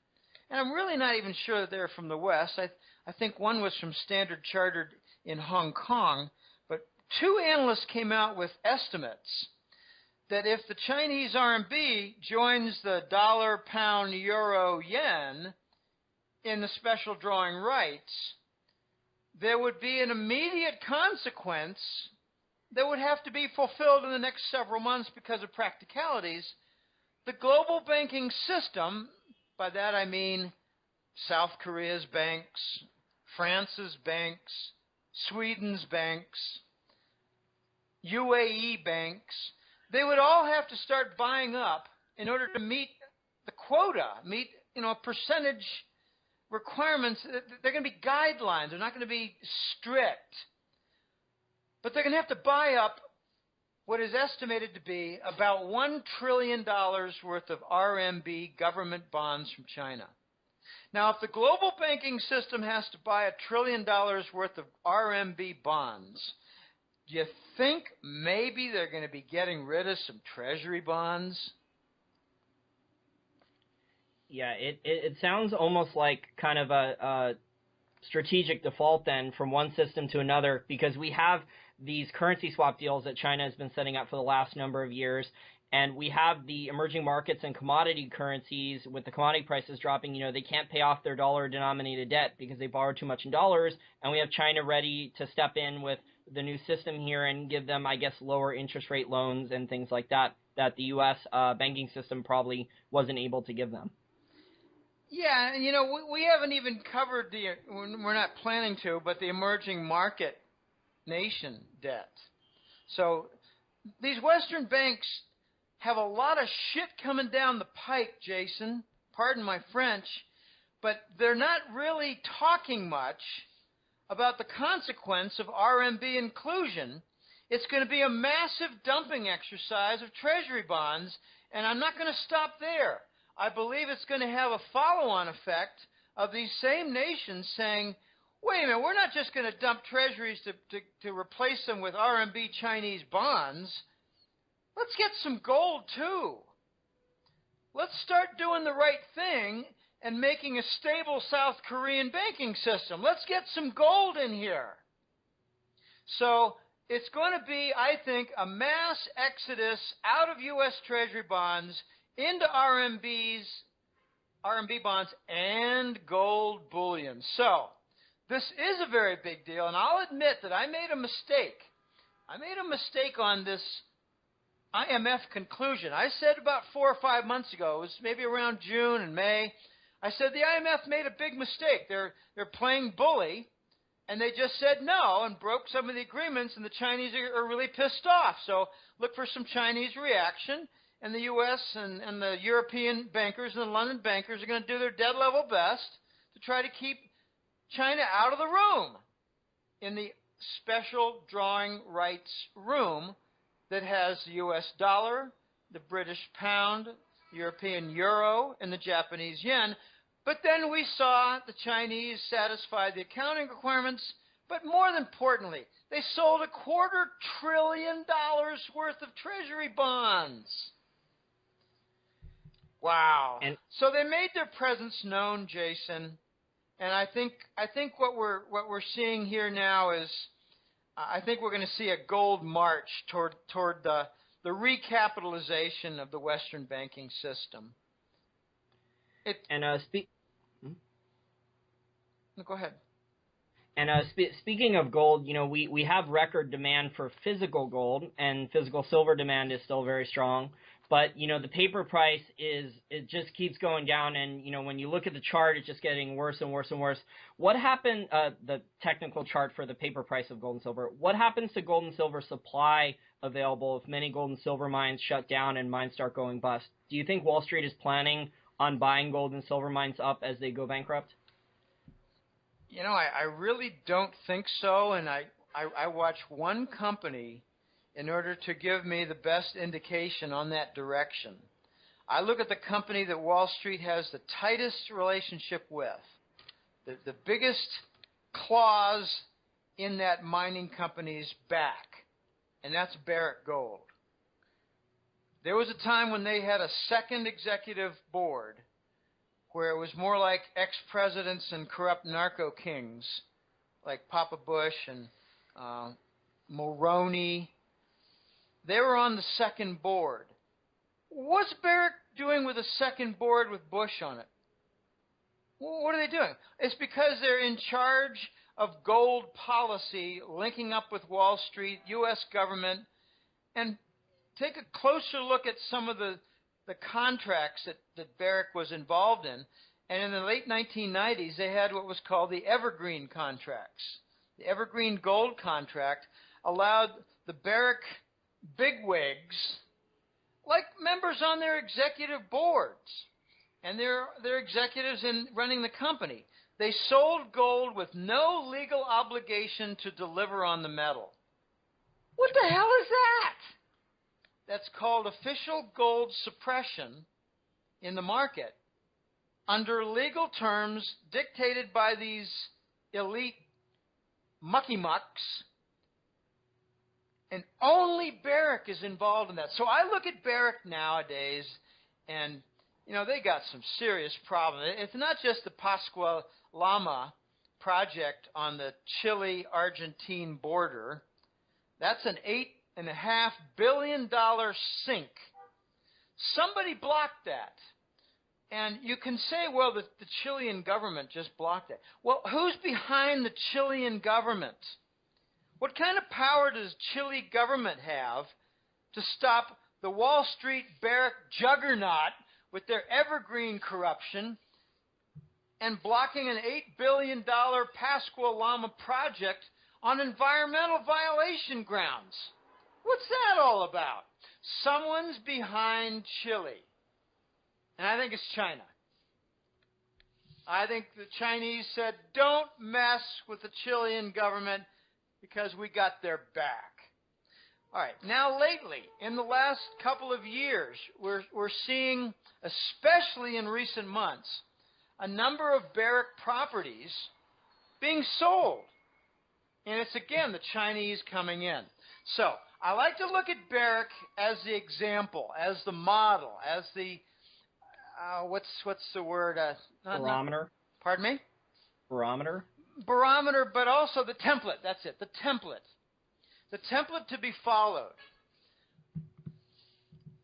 and I'm really not even sure that they're from the West. I think one was from Standard Chartered in Hong Kong, but 2 analysts came out with estimates that if the Chinese RMB joins the dollar, pound, euro, yen in the special drawing rights, there would be an immediate consequence that would have to be fulfilled in the next several months because of practicalities. The global banking system, by that I mean South Korea's banks, France's banks, Sweden's banks, UAE banks, they would all have to start buying up in order to meet the quota, meet percentage requirements. They're going to be guidelines. They're not going to be strict. But they're going to have to buy up what is estimated to be about $1 trillion worth of RMB government bonds from China. Now, if the global banking system has to buy $1 trillion worth of RMB bonds, do you think maybe they're going to be getting rid of some treasury bonds? Yeah, it sounds almost like kind of a strategic default then from one system to another, because we have these currency swap deals that China has been setting up for the last number of years, and we have the emerging markets and commodity currencies with the commodity prices dropping. They can't pay off their dollar-denominated debt because they borrowed too much in dollars, and we have China ready to step in with the new system here and give them, I guess, lower interest rate loans and things like that the U.S. Banking system probably wasn't able to give them. Yeah, and we haven't even covered we're not planning to, but the emerging market nation debt. So these Western banks have a lot of shit coming down the pike, Jason. Pardon my French, but they're not really talking much about the consequence of RMB inclusion. It's going to be a massive dumping exercise of treasury bonds, and I'm not going to stop there. I believe it's going to have a follow-on effect of these same nations saying, wait a minute, we're not just going to dump treasuries to replace them with RMB Chinese bonds. Let's get some gold, too. Let's start doing the right thing and making a stable South Korean banking system. Let's get some gold in here. So it's going to be, I think, a mass exodus out of U.S. Treasury bonds into RMB bonds and gold bullion. So this is a very big deal, and I'll admit that I made a mistake. I made a mistake on this IMF conclusion. I said about 4 or 5 months ago, it was maybe around June and May, I said the IMF made a big mistake. They're playing bully, and they just said no and broke some of the agreements, and the Chinese are really pissed off. So look for some Chinese reaction, and the U.S. and the European bankers and the London bankers are going to do their dead level best to try to keep China out of the room in the special drawing rights room that has the U.S. dollar, the British pound, European euro, and the Japanese yen. But then we saw the Chinese satisfy the accounting requirements, but more importantly, they sold $250 billion worth of treasury bonds. Wow. And so they made their presence known, Jason. And I think what we're seeing here now is I think we're going to see a gold march toward the recapitalization of the Western banking system. Go ahead. And speaking of gold, we have record demand for physical gold, and physical silver demand is still very strong. But, the paper price it just keeps going down. And, when you look at the chart, it's just getting worse and worse and worse. What happened, the technical chart for the paper price of gold and silver, what happens to gold and silver supply available if many gold and silver mines shut down and mines start going bust? Do you think Wall Street is planning on buying gold and silver mines up as they go bankrupt? I really don't think so. And I watch one company in order to give me the best indication on that direction. I look at the company that Wall Street has the tightest relationship with, the biggest clause in that mining company's back, and that's Barrick Gold. There was a time when they had a second executive board where it was more like ex-presidents and corrupt narco kings like Papa Bush and Mulroney. They were on the second board. What's Barrick doing with a second board with Bush on it? What are they doing? It's because they're in charge of gold policy, linking up with Wall Street, U.S. government, and take a closer look at some of the contracts that Barrick was involved in. And in the late 1990s, they had what was called the Evergreen contracts. The Evergreen gold contract allowed the Barrick bigwigs, like members on their executive boards, and their executives in running the company. They sold gold with no legal obligation to deliver on the metal. What the hell is that? That's called official gold suppression in the market under legal terms dictated by these elite mucky-mucks. And only Barrick is involved in that. So I look at Barrick nowadays, and, they got some serious problems. It's not just the Pascua Lama project on the Chile-Argentine border. That's an $8.5 billion sink. Somebody blocked that. And you can say, well, the Chilean government just blocked it. Well, who's behind the Chilean government? What kind of power does Chile government have to stop the Wall Street Barrick juggernaut with their evergreen corruption and blocking an $8 billion Pascua Lama project on environmental violation grounds? What's that all about? Someone's behind Chile. And I think it's China. I think the Chinese said, don't mess with the Chilean government because we got their back. All right. Now, lately, in the last couple of years, we're seeing, especially in recent months, a number of Barrick properties being sold. And it's, again, the Chinese coming in. So I like to look at Barrick as the example, as the model, as the, what's the word? Barometer. Pardon me? Barometer, but also the template. That's it, the template. The template to be followed.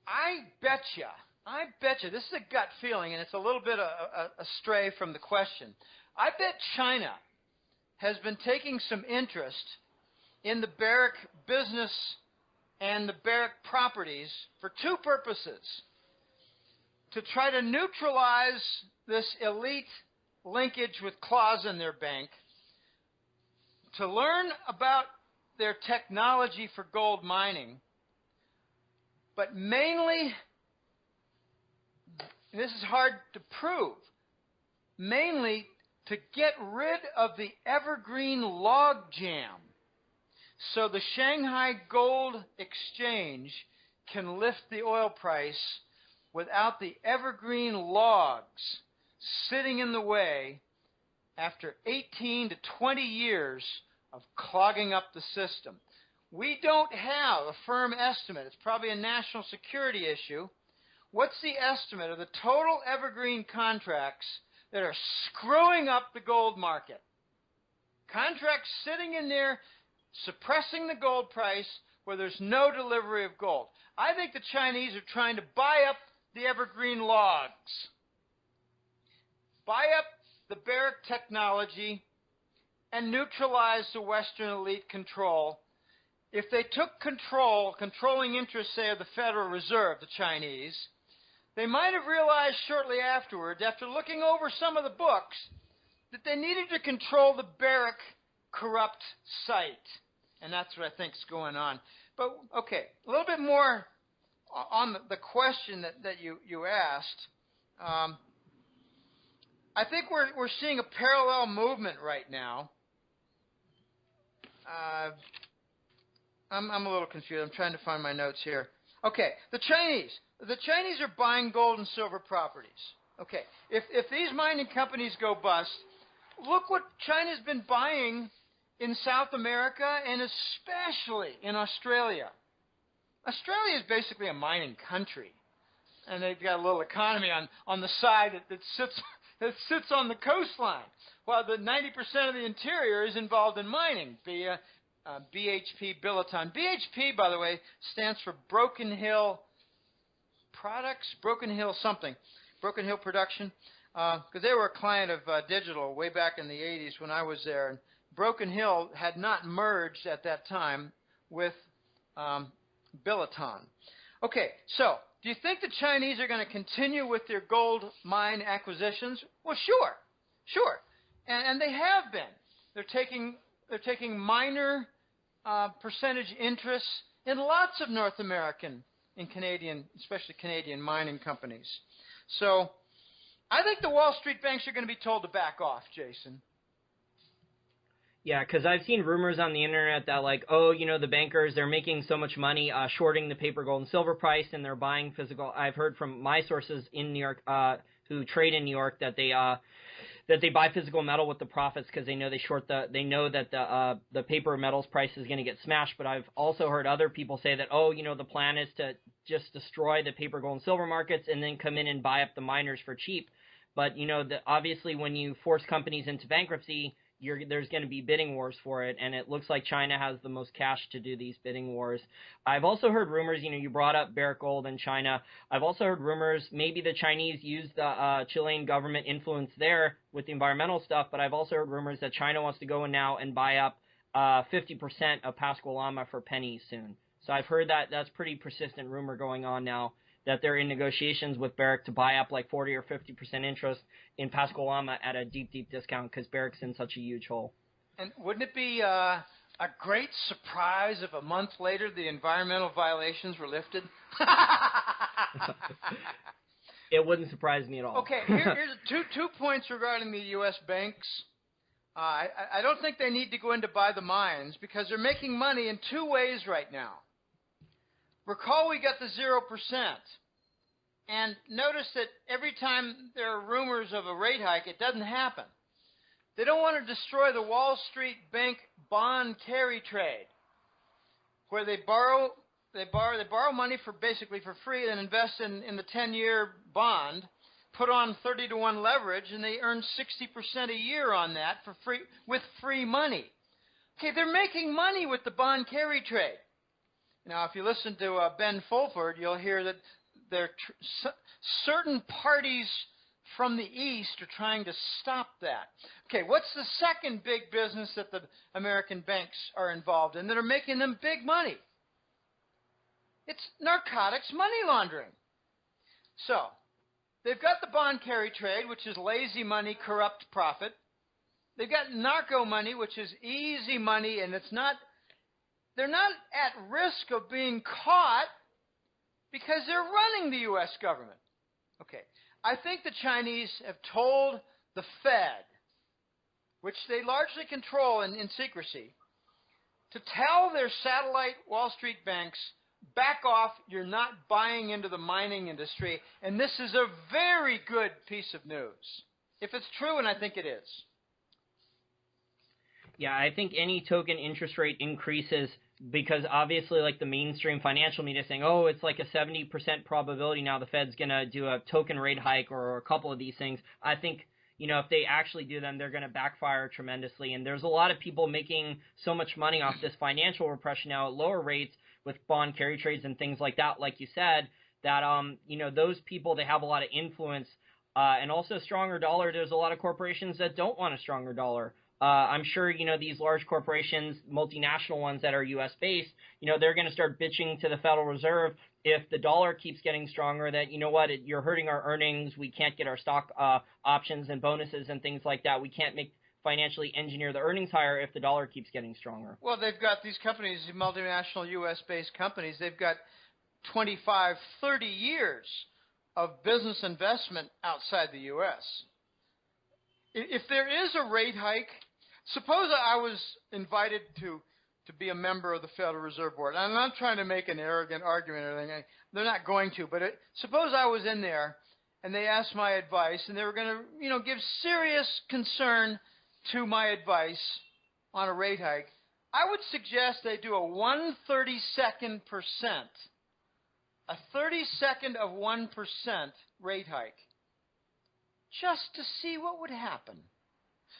I betcha, this is a gut feeling, and it's a little bit astray from the question. I bet China has been taking some interest in the Barrick business and the Barrick properties for two purposes. To try to neutralize this elite linkage with claws in their bank, to learn about their technology for gold mining, but mainly, and this is hard to prove, mainly to get rid of the evergreen logjam so the Shanghai Gold Exchange can lift the oil price without the evergreen logs sitting in the way after 18 to 20 years of clogging up the system. We don't have a firm estimate. It's probably a national security issue. What's the estimate of the total evergreen contracts that are screwing up the gold market? Contracts sitting in there suppressing the gold price where there's no delivery of gold. I think the Chinese are trying to buy up the evergreen logs, buy up the Barrick technology, and neutralize the Western elite control. If they took controlling interest, say, of the Federal Reserve, the Chinese, they might have realized shortly afterwards, after looking over some of the books, that they needed to control the Barrick corrupt site. And that's what I think is going on. But, okay, a little bit more on the question that you asked. I think we're seeing a parallel movement right now. I'm a little confused. I'm trying to find my notes here. Okay, the Chinese are buying gold and silver properties. Okay, if these mining companies go bust, look what China's been buying in South America and especially in Australia. Australia is basically a mining country, and they've got a little economy on the side that sits on the coastline, while the 90% of the interior is involved in mining via BHP Billiton. BHP, by the way, stands for Broken Hill Products, Broken Hill Production, because they were a client of Digital way back in the 80s when I was there. And Broken Hill had not merged at that time with Billiton. Okay, so do you think the Chinese are going to continue with their gold mine acquisitions? Well, sure, and they have been. They're taking minor percentage interests in lots of North American and Canadian, especially Canadian mining companies. So I think the Wall Street banks are going to be told to back off, Jason. Yeah, because I've seen rumors on the internet that, like, oh, the bankers, they're making so much money shorting the paper, gold, and silver price, and they're buying physical. I've heard from my sources in New York who trade in New York that they buy physical metal with the profits because they know they know that the paper metals price is going to get smashed. But I've also heard other people say that, oh, the plan is to just destroy the paper, gold, and silver markets and then come in and buy up the miners for cheap. But obviously when you force companies into bankruptcy, there's going to be bidding wars for it, and it looks like China has the most cash to do these bidding wars. I've also heard rumors, you brought up Barrick Gold in China. I've also heard rumors maybe the Chinese use the Chilean government influence there with the environmental stuff, but I've also heard rumors that China wants to go in now and buy up 50% of Pascua-Lama for pennies soon. So I've heard that's pretty persistent rumor going on now, that they're in negotiations with Barrick to buy up like 40 or 50% interest in Pascua-Lama at a deep, deep discount because Barrick's in such a huge hole. And wouldn't it be a great surprise if a month later the environmental violations were lifted? It wouldn't surprise me at all. Okay, here's two points regarding the U.S. banks. I don't think they need to go in to buy the mines because they're making money in two ways right now. Recall we got the 0%. And notice that every time there are rumors of a rate hike, it doesn't happen. They don't want to destroy the Wall Street bank bond carry trade, where they borrow money basically for free and invest in the 10-year bond, put on 30-to-1 leverage, and they earn 60% a year on that for free with free money. Okay, they're making money with the bond carry trade. Now, if you listen to Ben Fulford, you'll hear that certain parties from the East are trying to stop that. Okay, what's the second big business that the American banks are involved in that are making them big money? It's narcotics money laundering. So, they've got the bond carry trade, which is lazy money, corrupt profit. They've got narco money, which is easy money, and they're not at risk of being caught because they're running the U.S. government. Okay, I think the Chinese have told the Fed which they largely control in secrecy, to tell their satellite Wall Street banks, back off, you're not buying into the mining industry, and this is a very good piece of news. If it's true, and I think it is. Yeah, I think any token interest rate increases because obviously like the mainstream financial media is saying, oh, it's like a 70% probability now the Fed's going to do a token rate hike or a couple of these things. I think, if they actually do them, they're going to backfire tremendously. And there's a lot of people making so much money off this financial repression now at lower rates with bond carry trades and things like that, like you said, that, those people, they have a lot of influence. And also stronger dollar, there's a lot of corporations that don't want a stronger dollar. I'm sure, these large corporations, multinational ones that are U.S.-based, they're going to start bitching to the Federal Reserve if the dollar keeps getting stronger that, you're hurting our earnings. We can't get our stock options and bonuses and things like that. We can't financially engineer the earnings higher if the dollar keeps getting stronger. Well, they've got these companies, multinational U.S.-based companies, they've got 25, 30 years of business investment outside the U.S. If there is a rate hike, suppose I was invited to be a member of the Federal Reserve Board. I'm not trying to make an arrogant argument or anything. They're not going to. But suppose I was in there and they asked my advice and they were going to, give serious concern to my advice on a rate hike. I would suggest they do a 1/32nd percent, a 32nd of 1% rate hike, just to see what would happen.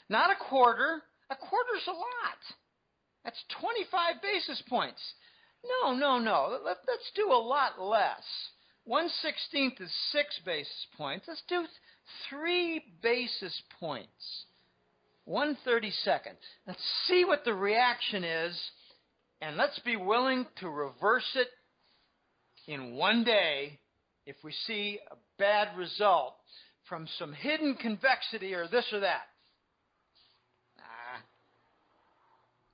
Not a quarter. A quarter's a lot. That's 25 basis points. No. Let's do a lot less. 1/16 is 6 basis points. Let's do 3 basis points. 1/32nd. Let's see what the reaction is, and let's be willing to reverse it in one day if we see a bad result from some hidden convexity or this or that.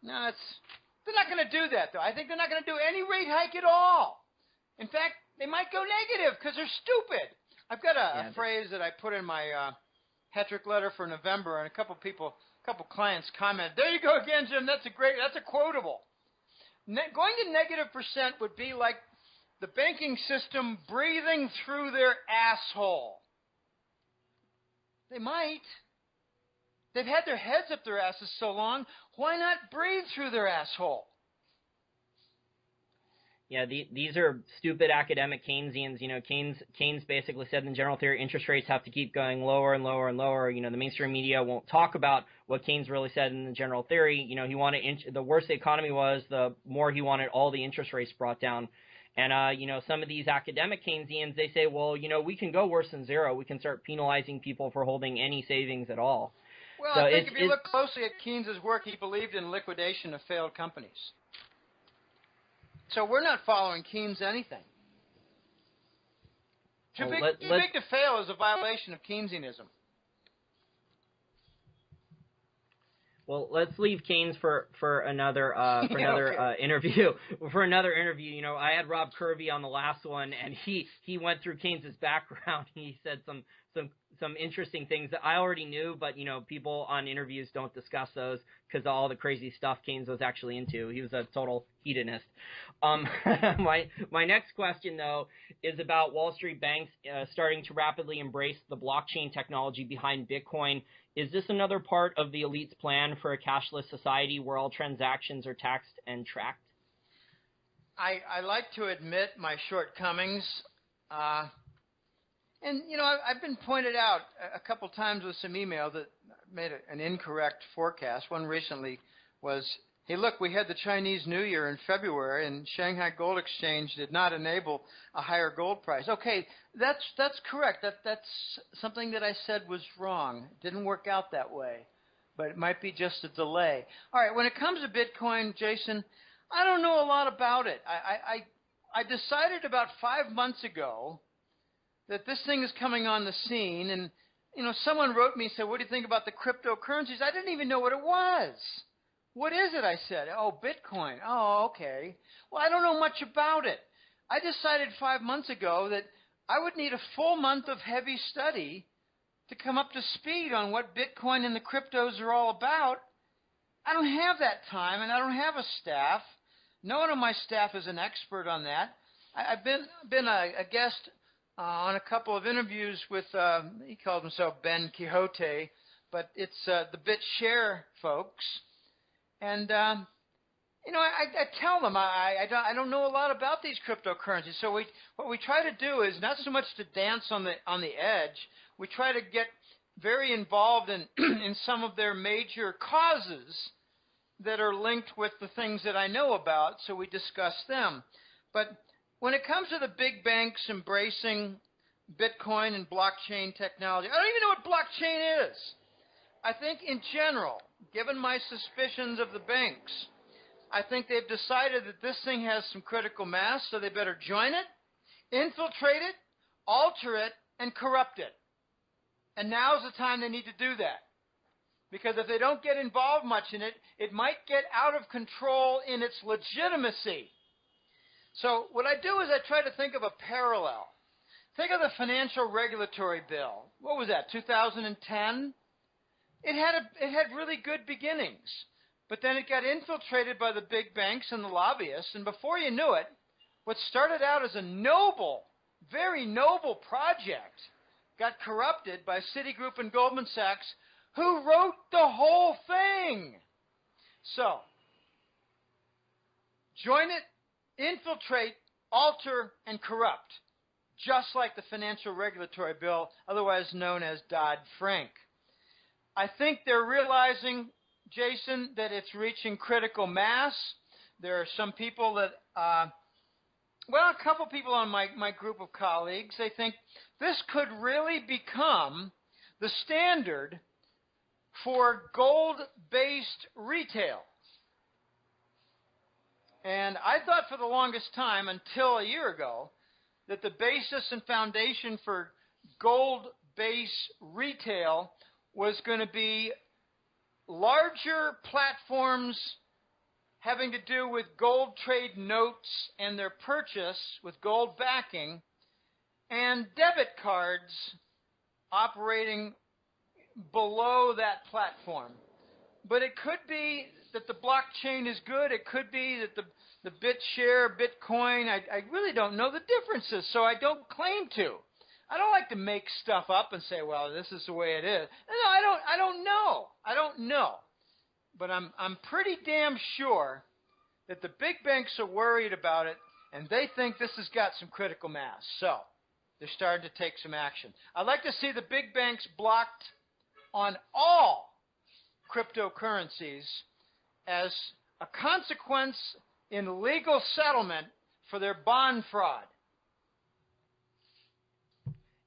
No, they're not going to do that, though. I think they're not going to do any rate hike at all. In fact, they might go negative because they're stupid. I've got a phrase that I put in my Hetrick letter for November, and a couple clients commented, there you go again, Jim, that's a quotable. Going to negative percent would be like the banking system breathing through their asshole. They might. They've had their heads up their asses so long, why not breathe through their asshole? Yeah, these are stupid academic Keynesians. Keynes basically said in general theory interest rates have to keep going lower and lower and lower. The mainstream media won't talk about what Keynes really said in the general theory. He wanted the worse the economy was, the more he wanted all the interest rates brought down. And, some of these academic Keynesians, they say, well, we can go worse than zero. We can start penalizing people for holding any savings at all. Well, so I think if you look closely at Keynes' work, he believed in liquidation of failed companies. So we're not following Keynes anything. Too big to fail is a violation of Keynesianism. Well, let's leave Keynes for another interview. For another interview, I had Rob Kirby on the last one, and he went through Keynes' background. He said some interesting things that I already knew, but people on interviews don't discuss those because of all the crazy stuff Keynes was actually into. He was a total hedonist. My next question though is about Wall Street banks starting to rapidly embrace the blockchain technology behind Bitcoin. Is this another part of the elite's plan for a cashless society where all transactions are taxed and tracked? I like to admit my shortcomings. And, I've been pointed out a couple times with some email that made an incorrect forecast. One recently was, hey, look, we had the Chinese New Year in February, and Shanghai Gold Exchange did not enable a higher gold price. Okay, that's correct. That's something that I said was wrong. It didn't work out that way, but it might be just a delay. All right, when it comes to Bitcoin, Jason, I don't know a lot about it. I decided about 5 months ago that this thing is coming on the scene, and someone wrote me and said, what do you think about the cryptocurrencies? I didn't even know what it was. What is it? I said. Oh, Bitcoin. Oh, okay. Well, I don't know much about it. I decided 5 months ago that I would need a full month of heavy study to come up to speed on what Bitcoin and the cryptos are all about. I don't have that time, and I don't have a staff. No one on my staff is an expert on that. I've been a guest on a couple of interviews with, he called himself Ben Quixote, but it's the BitShare folks. And, you know, I tell them I don't know a lot about these cryptocurrencies. So what we try to do is not so much to dance on the edge. We try to get very involved in in some of their major causes that are linked with the things that I know about, so we discuss them. But when it comes to the big banks embracing Bitcoin and blockchain technology, I don't even know what blockchain is. I think in general, given my suspicions of the banks, I think they've decided that this thing has some critical mass, so they better join it, infiltrate it, alter it, and corrupt it. And now's the time they need to do that. Because if they don't get involved much in it, it might get out of control in its legitimacy. So what I do is I try to think of a parallel. Think of the financial regulatory bill. What was that, 2010? It had really good beginnings. But then it got infiltrated by the big banks and the lobbyists. And before you knew it, what started out as a noble, very noble project got corrupted by Citigroup and Goldman Sachs, who wrote the whole thing. So, join it, infiltrate, alter, and corrupt, just like the Financial Regulatory Bill, otherwise known as Dodd-Frank. I think they're realizing, Jason, that it's reaching critical mass. There are some people that, well, a couple people on my group of colleagues, they think this could really become the standard for gold-based retail. And I thought for the longest time, until a year ago, that the basis and foundation for gold-based retail was going to be larger platforms having to do with gold trade notes and their purchase with gold backing, and debit cards operating below that platform. But it could be that the blockchain is good. It could be that the BitShare, Bitcoin, I really don't know the differences, so I don't claim to. I don't like to make stuff up and say, well, this is the way it is. No, I don't know. But I'm pretty damn sure that the big banks are worried about it, and they think this has got some critical mass. So they're starting to take some action. I'd like to see the big banks blocked on all cryptocurrencies as a consequence in legal settlement for their bond fraud.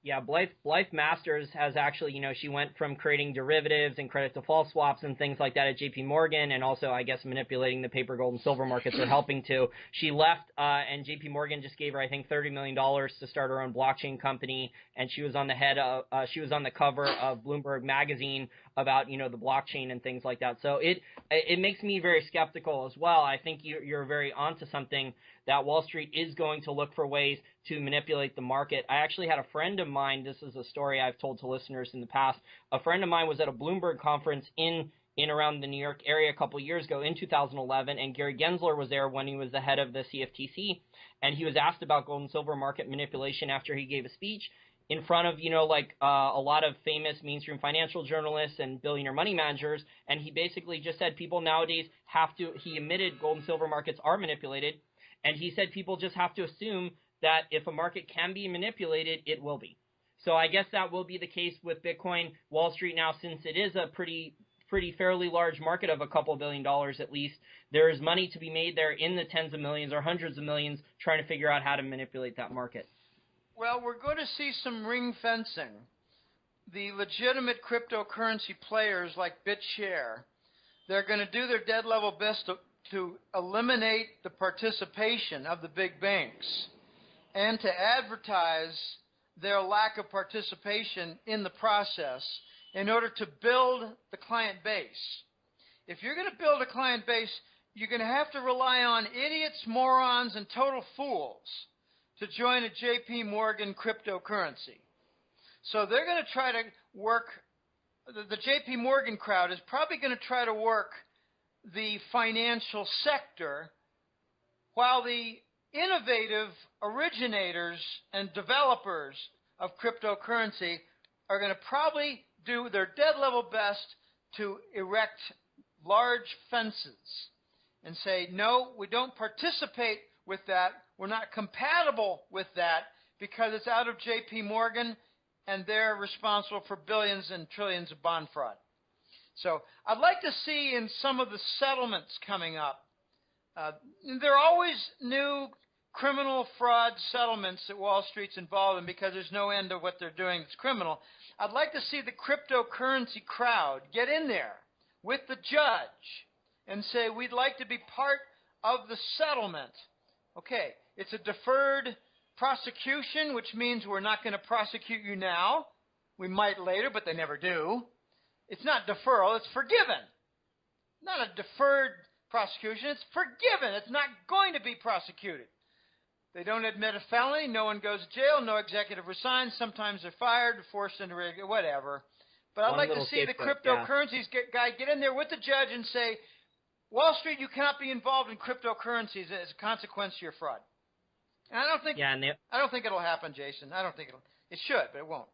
Yeah, Blythe Masters has actually, she went from creating derivatives and credit default swaps and things like that at JP Morgan, and also, I guess, manipulating the paper, gold, and silver markets or helping to. She left, and JP Morgan just gave her, I think, $30 million to start her own blockchain company, and she was on the cover of Bloomberg magazine about, the blockchain and things like that. So it makes me very skeptical as well. I think you're very onto something, that Wall Street is going to look for ways to manipulate the market. I actually had a friend of mine, this is a story I've told to listeners in the past, a friend of mine was at a Bloomberg conference in around the New York area a couple years ago in 2011, and Gary Gensler was there when he was the head of the CFTC, and he was asked about gold and silver market manipulation after he gave a speech in front of, a lot of famous mainstream financial journalists and billionaire money managers, and he basically just said people nowadays he admitted gold and silver markets are manipulated, and he said people just have to assume that if a market can be manipulated, it will be. So I guess that will be the case with Bitcoin. Wall Street now, since it is a pretty fairly large market of a couple $1 billion at least, there is money to be made there in the tens of millions or hundreds of millions trying to figure out how to manipulate that market. Well, we're going to see some ring fencing. The legitimate cryptocurrency players like BitShare, they're going to do their dead level best to eliminate the participation of the big banks and to advertise their lack of participation in the process in order to build the client base. If you're going to build a client base, you're going to have to rely on idiots, morons, and total fools to join a JP Morgan cryptocurrency. So they're going to try to work, the J.P. Morgan crowd is probably going to try to work the financial sector, while the innovative originators and developers of cryptocurrency are going to probably do their dead level best to erect large fences and say, no, we don't participate with that. We're not compatible with that because it's out of J.P. Morgan and they're responsible for billions and trillions of bond fraud. So I'd like to see in some of the settlements coming up, there are always new criminal fraud settlements that Wall Street's involved in because there's no end to what they're doing that's criminal. I'd like to see the cryptocurrency crowd get in there with the judge and say, we'd like to be part of the settlement. Okay, it's a deferred prosecution, which means we're not going to prosecute you now. We might later, but they never do. It's not deferral, it's forgiven. Not a deferred prosecution, it's forgiven. It's not going to be prosecuted. They don't admit a felony, no one goes to jail, no executive resigns, sometimes they're fired, forced into whatever. But I'd like to see the cryptocurrencies guy get in there with the judge and say, Wall Street, you cannot be involved in cryptocurrencies as a consequence of your fraud. And I don't think it'll happen, Jason. I don't think it should, but it won't.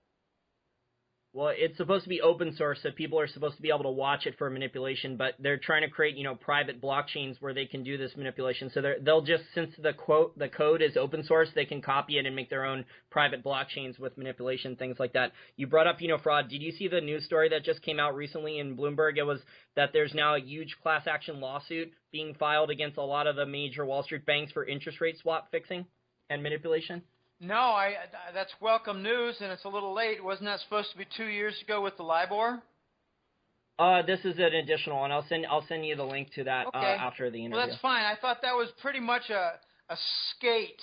Well, it's supposed to be open source, so people are supposed to be able to watch it for manipulation, but they're trying to create, private blockchains where they can do this manipulation. So they'll just, since the code is open source, they can copy it and make their own private blockchains with manipulation, things like that. You brought up, fraud. Did you see the news story that just came out recently in Bloomberg? It was that there's now a huge class action lawsuit being filed against a lot of the major Wall Street banks for interest rate swap fixing and manipulation. No, that's welcome news, and it's a little late. Wasn't that supposed to be 2 years ago with the LIBOR? This is an additional one. I'll send you the link to that after the interview. Well, that's fine. I thought that was pretty much a skate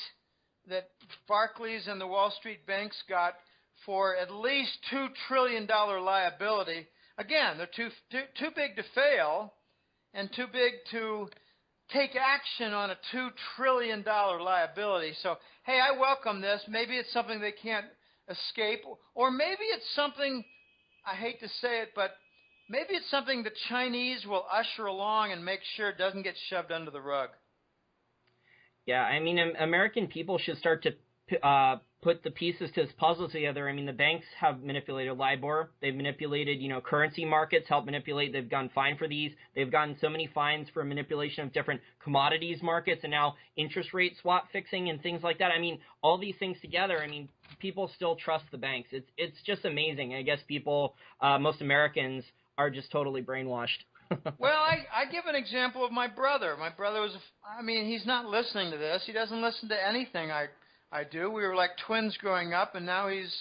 that Barclays and the Wall Street banks got for at least $2 trillion liability. Again, they're too big to fail and too big to take action on a $2 trillion liability. So, hey, I welcome this. Maybe it's something they can't escape, or maybe it's something, I hate to say it, but maybe it's something the Chinese will usher along and make sure it doesn't get shoved under the rug. Yeah, I mean, American people should start to put the pieces to this puzzle together. I mean, the banks have manipulated LIBOR. They've manipulated, currency markets, helped manipulate. They've gotten fined for these. They've gotten so many fines for manipulation of different commodities markets and now interest rate swap fixing and things like that. I mean, all these things together, people still trust the banks. It's just amazing. I guess people, most Americans, are just totally brainwashed. Well, I give an example of my brother. My brother was, he's not listening to this. He doesn't listen to anything I do. We were like twins growing up, and now he's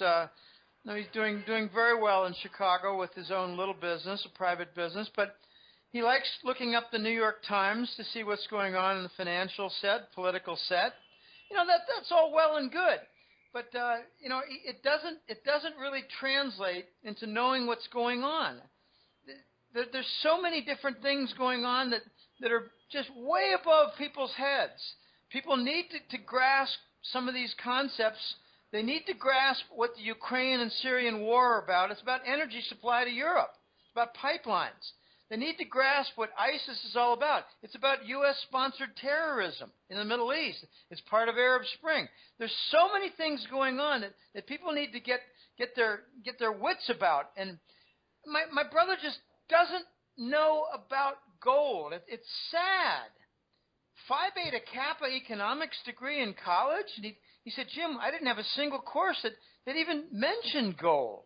doing very well in Chicago with his own little business, a private business. But he likes looking up the New York Times to see what's going on in the financial set, political set. That's all well and good, but it doesn't really translate into knowing what's going on. There's so many different things going on that are just way above people's heads. People need to grasp some of these concepts. They need to grasp what the Ukraine and Syrian war are about. It's about energy supply to Europe. It's about pipelines. They need to grasp what ISIS is all about. It's about U.S.-sponsored terrorism in the Middle East. It's part of Arab Spring. There's so many things going on that people need to get their wits about. And my brother just doesn't know about gold. It's sad. Phi Beta Kappa economics degree in college. And he said, Jim, I didn't have a single course that even mentioned gold.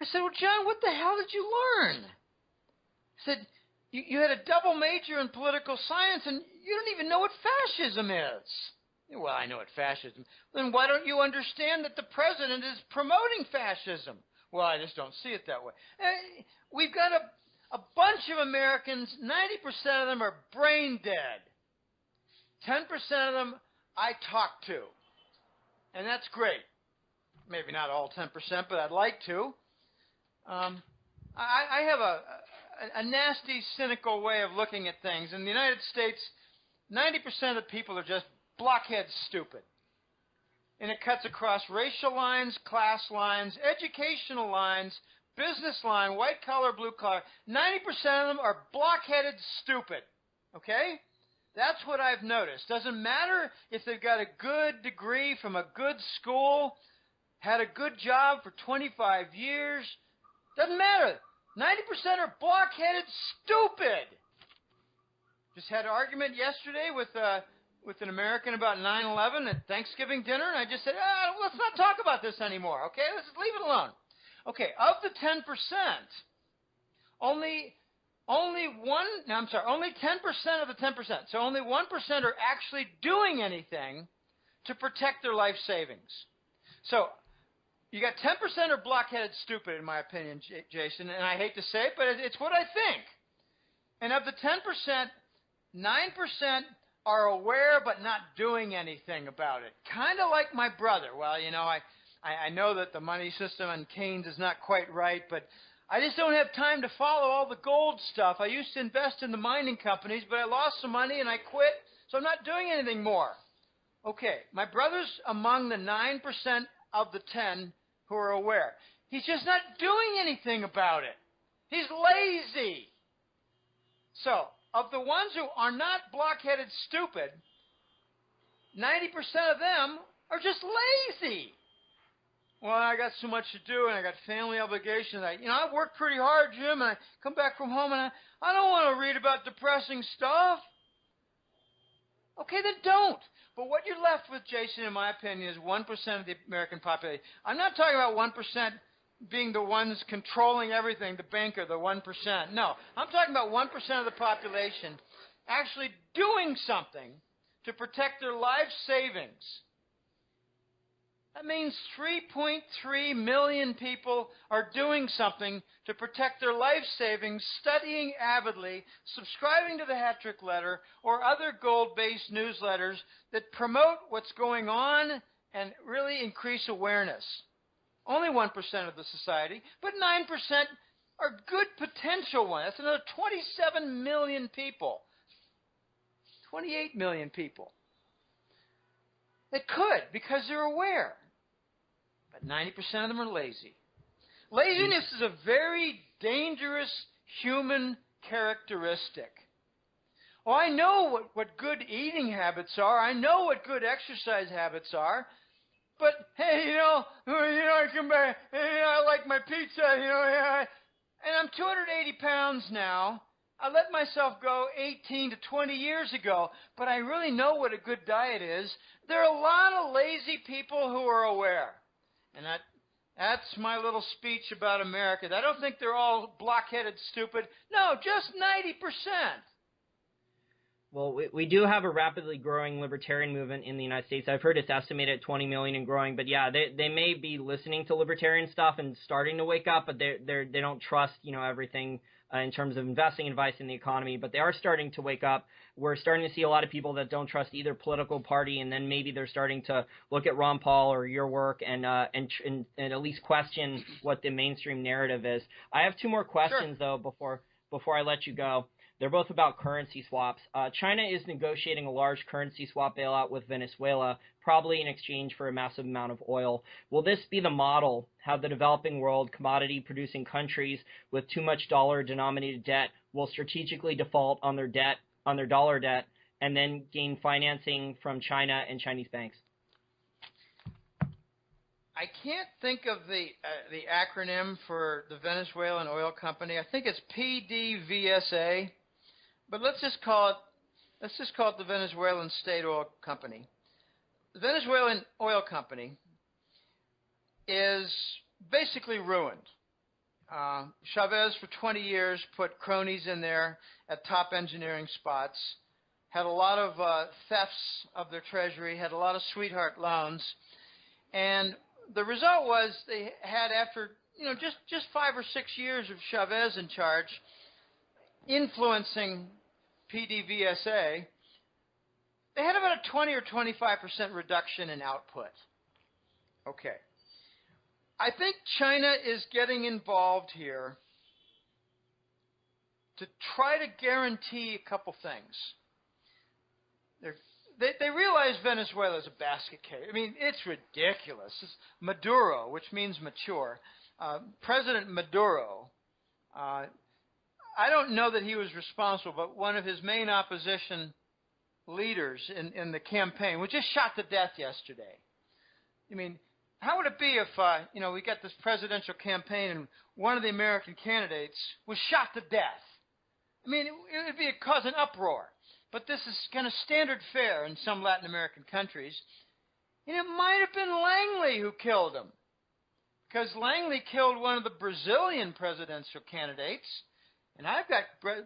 I said, well, John, what the hell did you learn? He said, you had a double major in political science, and you don't even know what fascism is. Well, I know what fascism is. Then why don't you understand that the president is promoting fascism? Well, I just don't see it that way. We've got a bunch of Americans, 90% of them are brain dead. 10% of them I talk to, and that's great. Maybe not all 10%, but I'd like to. I have a nasty, cynical way of looking at things. In the United States, 90% of the people are just blockhead stupid. and it cuts across racial lines, class lines, educational lines, business line, white collar, blue collar. 90% of them are blockheaded stupid. Okay? That's what I've noticed. Doesn't matter if they've got a good degree from a good school, had a good job for 25 years. Doesn't matter. 90% are blockheaded stupid. Just had an argument yesterday with an American about 9/11 at Thanksgiving dinner, and I just said, let's not talk about this anymore, okay? Let's just leave it alone. Okay, of the 10%, only 10% of the 10%, so only 1% are actually doing anything to protect their life savings. So you got 10% are blockheaded stupid, in my opinion, Jason, and I hate to say it, but it's what I think. And of the 10%, 9% are aware but not doing anything about it. Kind of like my brother. Well, I know that the money system on Keynes is not quite right, but I just don't have time to follow all the gold stuff. I used to invest in the mining companies, but I lost some money and I quit, so I'm not doing anything more. Okay, my brother's among the 9% of the 10 who are aware. He's just not doing anything about it. He's lazy. So, of the ones who are not blockheaded stupid, 90% of them are just lazy. Well, I got so much to do, and I got family obligations. I work pretty hard, Jim, and I come back from home, and I don't want to read about depressing stuff. Okay, then don't. But what you're left with, Jason, in my opinion, is 1% of the American population. I'm not talking about 1% being the ones controlling everything, the banker, the 1%. No, I'm talking about 1% of the population actually doing something to protect their life savings. That means 3.3 million people are doing something to protect their life savings, studying avidly, subscribing to the Hat Trick Letter or other gold-based newsletters that promote what's going on and really increase awareness. Only 1% of the society, but 9% are good potential ones. That's another 27 million people. 28 million people. They could, because they're aware. But 90% of them are lazy. Laziness is a very dangerous human characteristic. Oh, I know what good eating habits are. I know what good exercise habits are. But, hey, I come back, I like my pizza, and I'm 280 pounds now. I let myself go 18 to 20 years ago, but I really know what a good diet is. There are a lot of lazy people who are aware. And that's my little speech about America. I don't think they're all blockheaded stupid. No, just 90%. Well, we do have a rapidly growing libertarian movement in the United States. I've heard it's estimated at 20 million and growing. But yeah, they may be listening to libertarian stuff and starting to wake up, but they don't trust everything in terms of investing advice in the economy. But they are starting to wake up. We're starting to see a lot of people that don't trust either political party, and then maybe they're starting to look at Ron Paul or your work and at least question what the mainstream narrative is. I have two more questions though before I let you go. They're both about currency swaps. China is negotiating a large currency swap bailout with Venezuela, probably in exchange for a massive amount of oil. Will this be the model, how the developing world, commodity-producing countries with too much dollar-denominated debt will strategically default on their debt, on their dollar debt, and then gain financing from China and Chinese banks? I can't think of the acronym for the Venezuelan oil company. I think it's PDVSA. But let's just call it the Venezuelan State Oil Company. The Venezuelan oil company is basically ruined. Chavez for 20 years put cronies in there at top engineering spots, had a lot of thefts of their treasury, had a lot of sweetheart loans, and the result was they had, after just 5 or 6 years of Chavez in charge, influencing PDVSA, they had about a 20 or 25% reduction in output. Okay. I think China is getting involved here to try to guarantee a couple things. they realize Venezuela is a basket case. I mean, it's ridiculous. It's Maduro, which means mature, President Maduro, I don't know that he was responsible, but one of his main opposition leaders in the campaign was just shot to death yesterday. I mean, how would it be if, we got this presidential campaign and one of the American candidates was shot to death? I mean, it would be cause an uproar. But this is kind of standard fare in some Latin American countries. And it might have been Langley who killed him. Because Langley killed one of the Brazilian presidential candidates. And I've got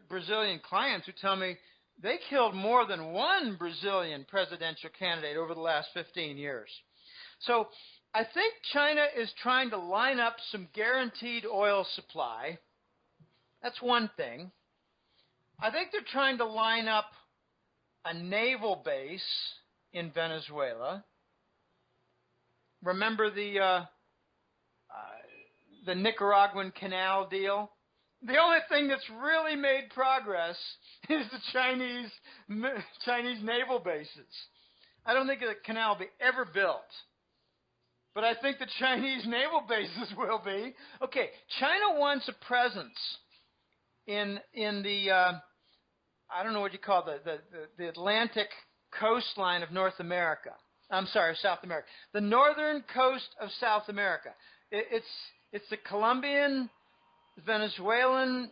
Brazilian clients who tell me they killed more than one Brazilian presidential candidate over the last 15 years. So I think China is trying to line up some guaranteed oil supply. That's one thing. I think they're trying to line up a naval base in Venezuela. Remember the Nicaraguan canal deal? The only thing that's really made progress is the Chinese naval bases. I don't think the canal will be ever built. But I think the Chinese naval bases will be. Okay, China wants a presence in the I don't know what you call the Atlantic coastline of North America. I'm sorry, South America. The northern coast of South America. It's the Colombian, Venezuelan,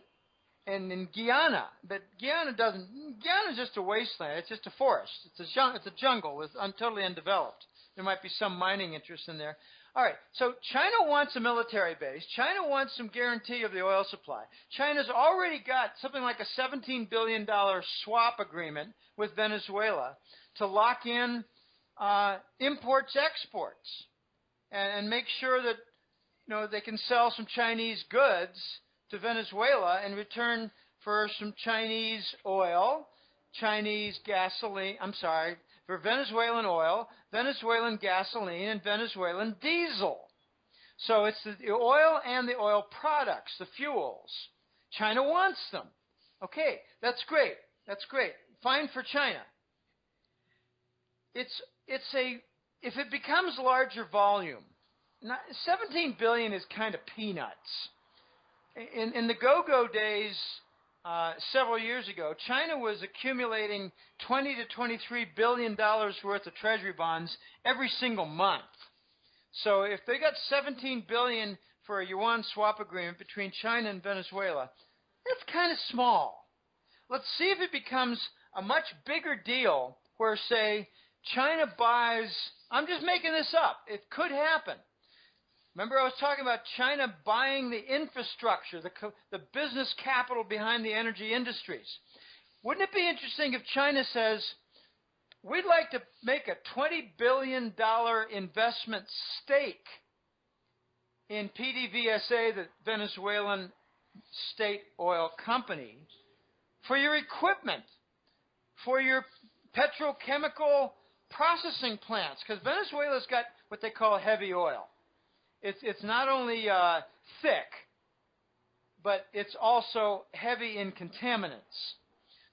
and in Guyana. But Guyana's just a wasteland. It's just a forest. It's a jungle with totally undeveloped. There might be some mining interest in there. All right, so China wants a military base. China wants some guarantee of the oil supply. China's already got something like a $17 billion swap agreement with Venezuela to lock in imports, exports, and make sure that they can sell some Chinese goods to Venezuela in return for some Chinese oil, Chinese gasoline. For Venezuelan oil, Venezuelan gasoline, and Venezuelan diesel. So it's the oil and the oil products, the fuels. China wants them. Okay, that's great. That's great. Fine for China. If it becomes larger volume, 17 billion is kind of peanuts. In the go-go days, several years ago, China was accumulating $20 to $23 billion worth of treasury bonds every single month. So if they got $17 billion for a yuan swap agreement between China and Venezuela, that's kind of small. Let's see if it becomes a much bigger deal where, say, China buys, I'm just making this up, it could happen. Remember I was talking about China buying the infrastructure, the business capital behind the energy industries. Wouldn't it be interesting if China says, we'd like to make a $20 billion investment stake in PDVSA, the Venezuelan state oil company, for your equipment, for your petrochemical processing plants, because Venezuela's got what they call heavy oil. It's not only thick, but it's also heavy in contaminants.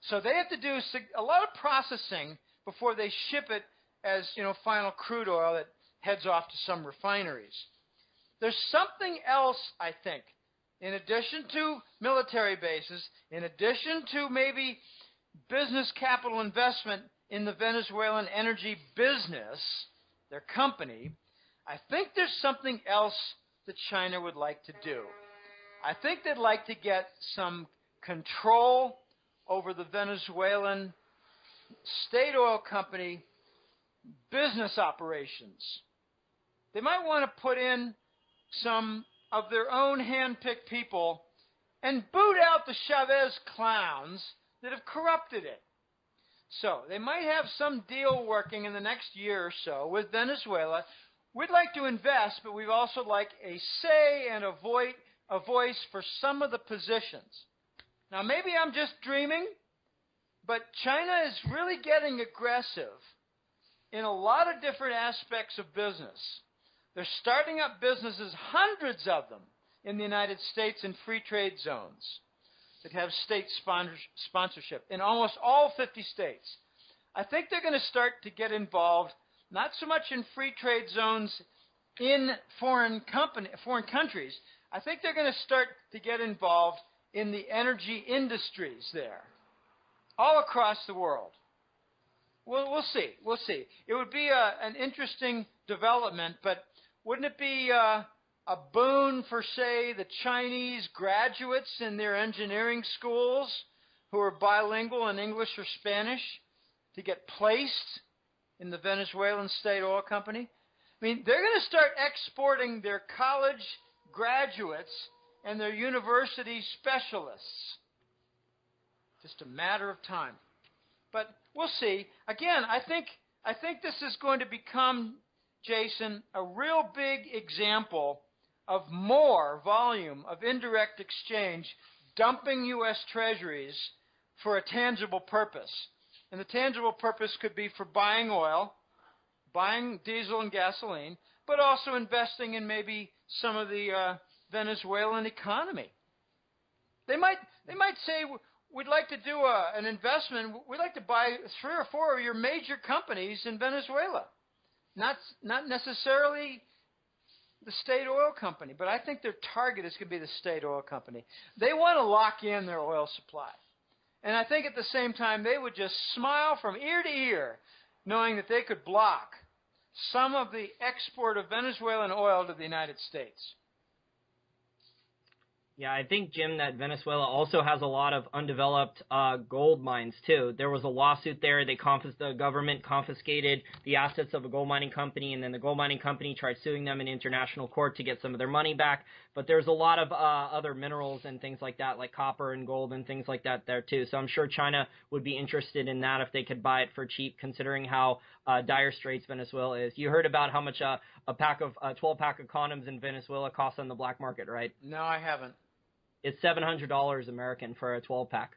So they have to do a lot of processing before they ship it as final crude oil that heads off to some refineries. There's something else, I think, in addition to military bases, in addition to maybe business capital investment in the Venezuelan energy business, their company. I think there's something else that China would like to do. I think they'd like to get some control over the Venezuelan state oil company business operations. They might want to put in some of their own hand-picked people and boot out the Chavez clowns that have corrupted it. So they might have some deal working in the next year or so with Venezuela. We'd like to invest, but we'd also like a say and a voice for some of the positions. Now, maybe I'm just dreaming, but China is really getting aggressive in a lot of different aspects of business. They're starting up businesses, hundreds of them, in the United States in free trade zones that have state sponsorship in almost all 50 states. I think they're going to start to get involved, not so much in free trade zones in foreign countries. I think they're going to start to get involved in the energy industries there, all across the world. We'll see. We'll see. It would be an interesting development, but wouldn't it be a boon for, say, the Chinese graduates in their engineering schools who are bilingual in English or Spanish to get placed in the Venezuelan state oil company? I mean, they're going to start exporting their college graduates and their university specialists. Just a matter of time. But we'll see. Again, I think this is going to become, Jason, a real big example of more volume of indirect exchange dumping U.S. treasuries for a tangible purpose. And the tangible purpose could be for buying oil, buying diesel and gasoline, but also investing in maybe some of the Venezuelan economy. They might say, we'd like to do an investment. We'd like to buy 3 or 4 of your major companies in Venezuela. Not necessarily the state oil company, but I think their target is going to be the state oil company. They want to lock in their oil supply. And I think at the same time, they would just smile from ear to ear, knowing that they could block some of the export of Venezuelan oil to the United States. Yeah, I think, Jim, that Venezuela also has a lot of undeveloped gold mines, too. There was a lawsuit there. The government confiscated the assets of a gold mining company, and then the gold mining company tried suing them in international court to get some of their money back. But there's a lot of other minerals and things like that, like copper and gold and things like that there, too. So I'm sure China would be interested in that if they could buy it for cheap, considering how dire straits Venezuela is. You heard about how much a 12-pack of condoms in Venezuela costs on the black market, right? No, I haven't. It's $700 American for a 12-pack.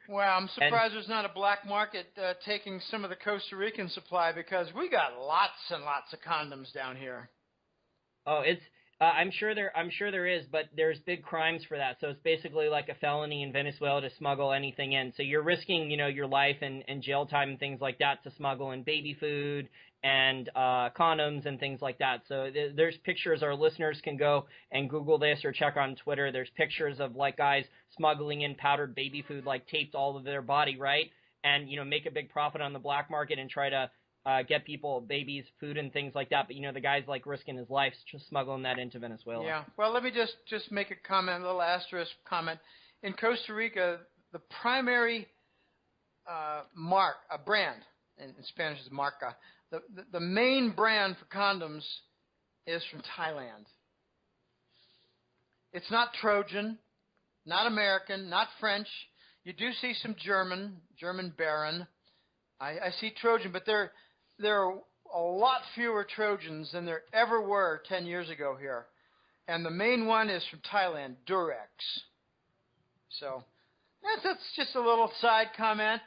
Well, I'm surprised there's not a black market taking some of the Costa Rican supply, because we got lots and lots of condoms down here. Oh, it's I'm sure there is, but there's big crimes for that. So it's basically like a felony in Venezuela to smuggle anything in. So you're risking, your life and jail time and things like that to smuggle in baby food and condoms and things like that. So there's pictures. Our listeners can go and Google this or check on Twitter. There's pictures of like guys smuggling in powdered baby food, like taped all of their body, right? And, make a big profit on the black market and try to get people, babies, food and things like that. But, the guy's like risking his life just smuggling that into Venezuela. Yeah. Well, let me just make a comment, a little asterisk comment. In Costa Rica, the primary brand, in Spanish is marca, the main brand for condoms is from Thailand. It's not Trojan, not American, not French. You do see some German Baron. I see Trojan, but there are a lot fewer Trojans than there ever were 10 years ago here. And the main one is from Thailand, Durex. So that's just a little side comment.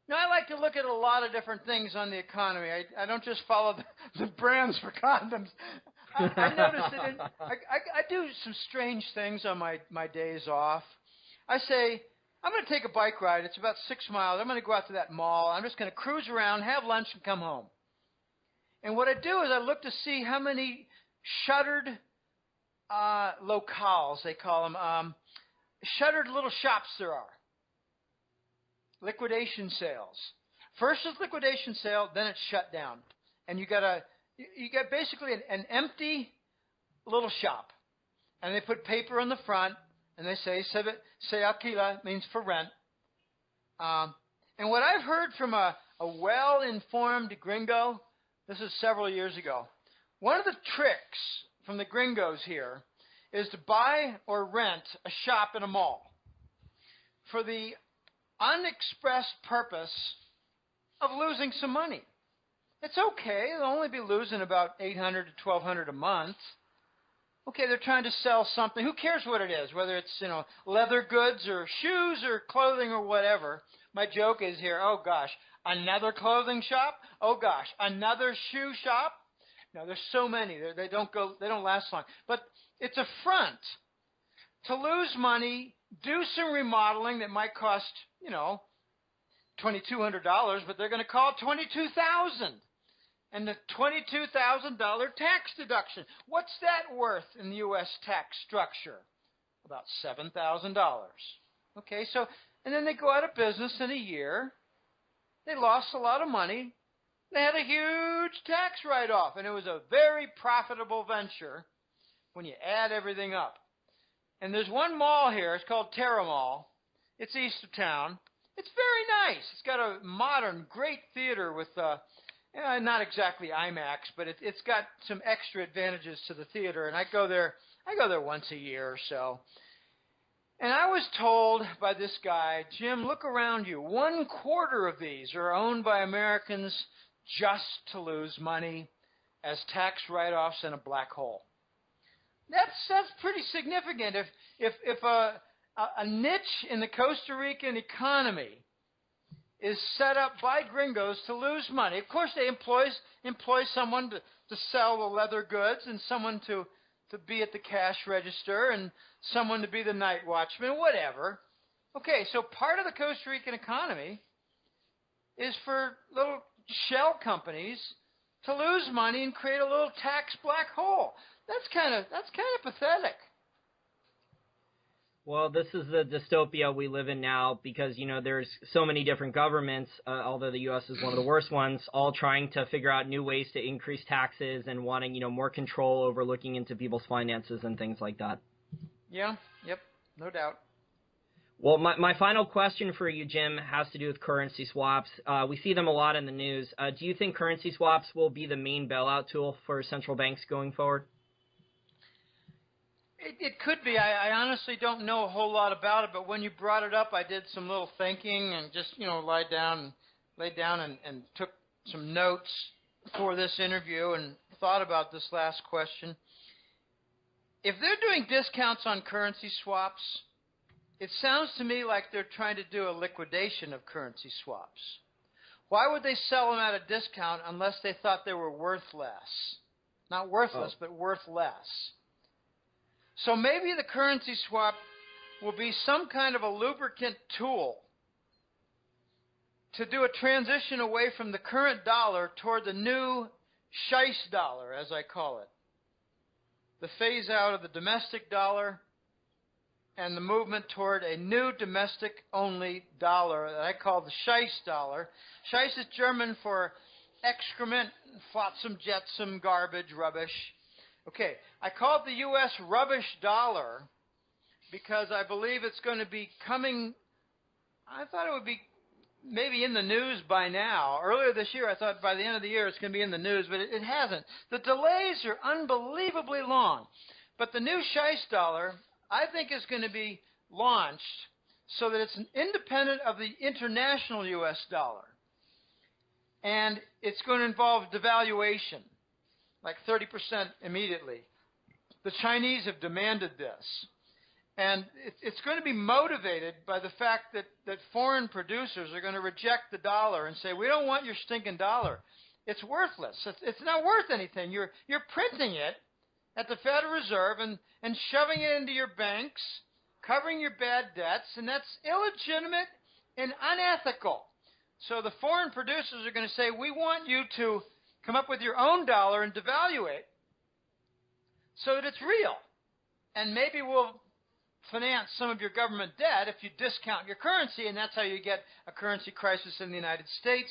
I like to look at a lot of different things on the economy. I don't just follow the brands for condoms. I notice that I do some strange things on my days off. I say, I'm going to take a bike ride. It's about 6 miles. I'm going to go out to that mall. I'm just going to cruise around, have lunch, and come home. And what I do is I look to see how many shuttered locales, they call them, shuttered little shops there are. Liquidation sales. First is liquidation sale, then it's shut down. And you got basically an empty little shop. And they put paper on the front, and they say alquila, means for rent. And what I've heard from a well-informed gringo, this is several years ago, one of the tricks from the gringos here is to buy or rent a shop in a mall for the unexpressed purpose of losing some money. It's okay. They'll only be losing about $800 to $1,200 a month. Okay, they're trying to sell something. Who cares what it is, whether it's, leather goods or shoes or clothing or whatever. My joke is here, oh gosh, another clothing shop? Oh gosh, another shoe shop? No, there's so many. They don't last long. But it's a front to lose money, do some remodeling that might cost, $2,200, but they're going to call it $22,000. And the $22,000 tax deduction. What's that worth in the U.S. tax structure? About $7,000. Okay, so, and then they go out of business in a year. They lost a lot of money. They had a huge tax write-off, and it was a very profitable venture when you add everything up. And there's one mall here. It's called Terra Mall. It's east of town. It's very nice. It's got a modern, great theater with, not exactly IMAX, but it's got some extra advantages to the theater. And I go there once a year or so. And I was told by this guy, Jim, look around you. 1/4 of these are owned by Americans just to lose money as tax write-offs in a black hole. That's pretty significant. If a niche in the Costa Rican economy is set up by gringos to lose money, of course they employ someone to sell the leather goods and someone to be at the cash register and someone to be the night watchman, whatever. Okay, so part of the Costa Rican economy is for little shell companies to lose money and create a little tax black hole. That's kind of pathetic. Well, this is the dystopia we live in now because, there's so many different governments, although the U.S. is one of the worst ones, all trying to figure out new ways to increase taxes and wanting, more control over looking into people's finances and things like that. Yeah, yep, no doubt. Well, my final question for you, Jim, has to do with currency swaps. We see them a lot in the news. Do you think currency swaps will be the main bailout tool for central banks going forward? It could be. I honestly don't know a whole lot about it, but when you brought it up, I did some little thinking and just, laid down and took some notes for this interview and thought about this last question. If they're doing discounts on currency swaps, it sounds to me like they're trying to do a liquidation of currency swaps. Why would they sell them at a discount unless they thought they were worth less? Not worthless, but worth less. So maybe the currency swap will be some kind of a lubricant tool to do a transition away from the current dollar toward the new Scheisse dollar, as I call it. The phase out of the domestic dollar and the movement toward a new domestic-only dollar that I call the Scheisse dollar. Scheisse is German for excrement, flotsam, jetsam, garbage, rubbish. Okay, I call it the U.S. rubbish dollar because I believe it's going to be coming. I thought it would be maybe in the news by now. Earlier this year, I thought by the end of the year it's going to be in the news, but it hasn't. The delays are unbelievably long. But the new Scheisse dollar, I think, is going to be launched so that it's independent of the international U.S. dollar. And it's going to involve devaluation, like 30% immediately. The Chinese have demanded this. And it's going to be motivated by the fact that foreign producers are going to reject the dollar and say, we don't want your stinking dollar. It's worthless. It's not worth anything. You're printing it at the Federal Reserve and shoving it into your banks, covering your bad debts, and that's illegitimate and unethical. So the foreign producers are going to say, we want you to come up with your own dollar and devalue it so that it's real. And maybe we'll finance some of your government debt if you discount your currency, and that's how you get a currency crisis in the United States.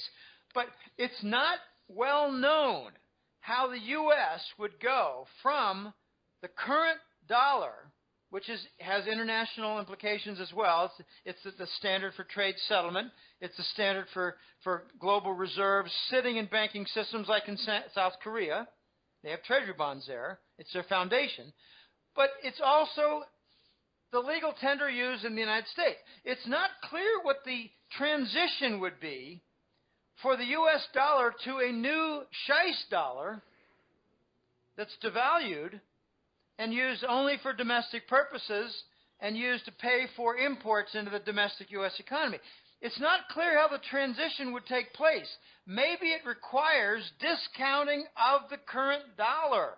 But it's not well known how the U.S. would go from the current dollar, which has international implications as well. It's the standard for trade settlement. It's the standard for global reserves sitting in banking systems like in South Korea. They have treasury bonds there. It's their foundation. But it's also the legal tender used in the United States. It's not clear what the transition would be for the U.S. dollar to a new Scheisse dollar that's devalued and used only for domestic purposes and used to pay for imports into the domestic U.S. economy. It's not clear how the transition would take place. Maybe it requires discounting of the current dollar.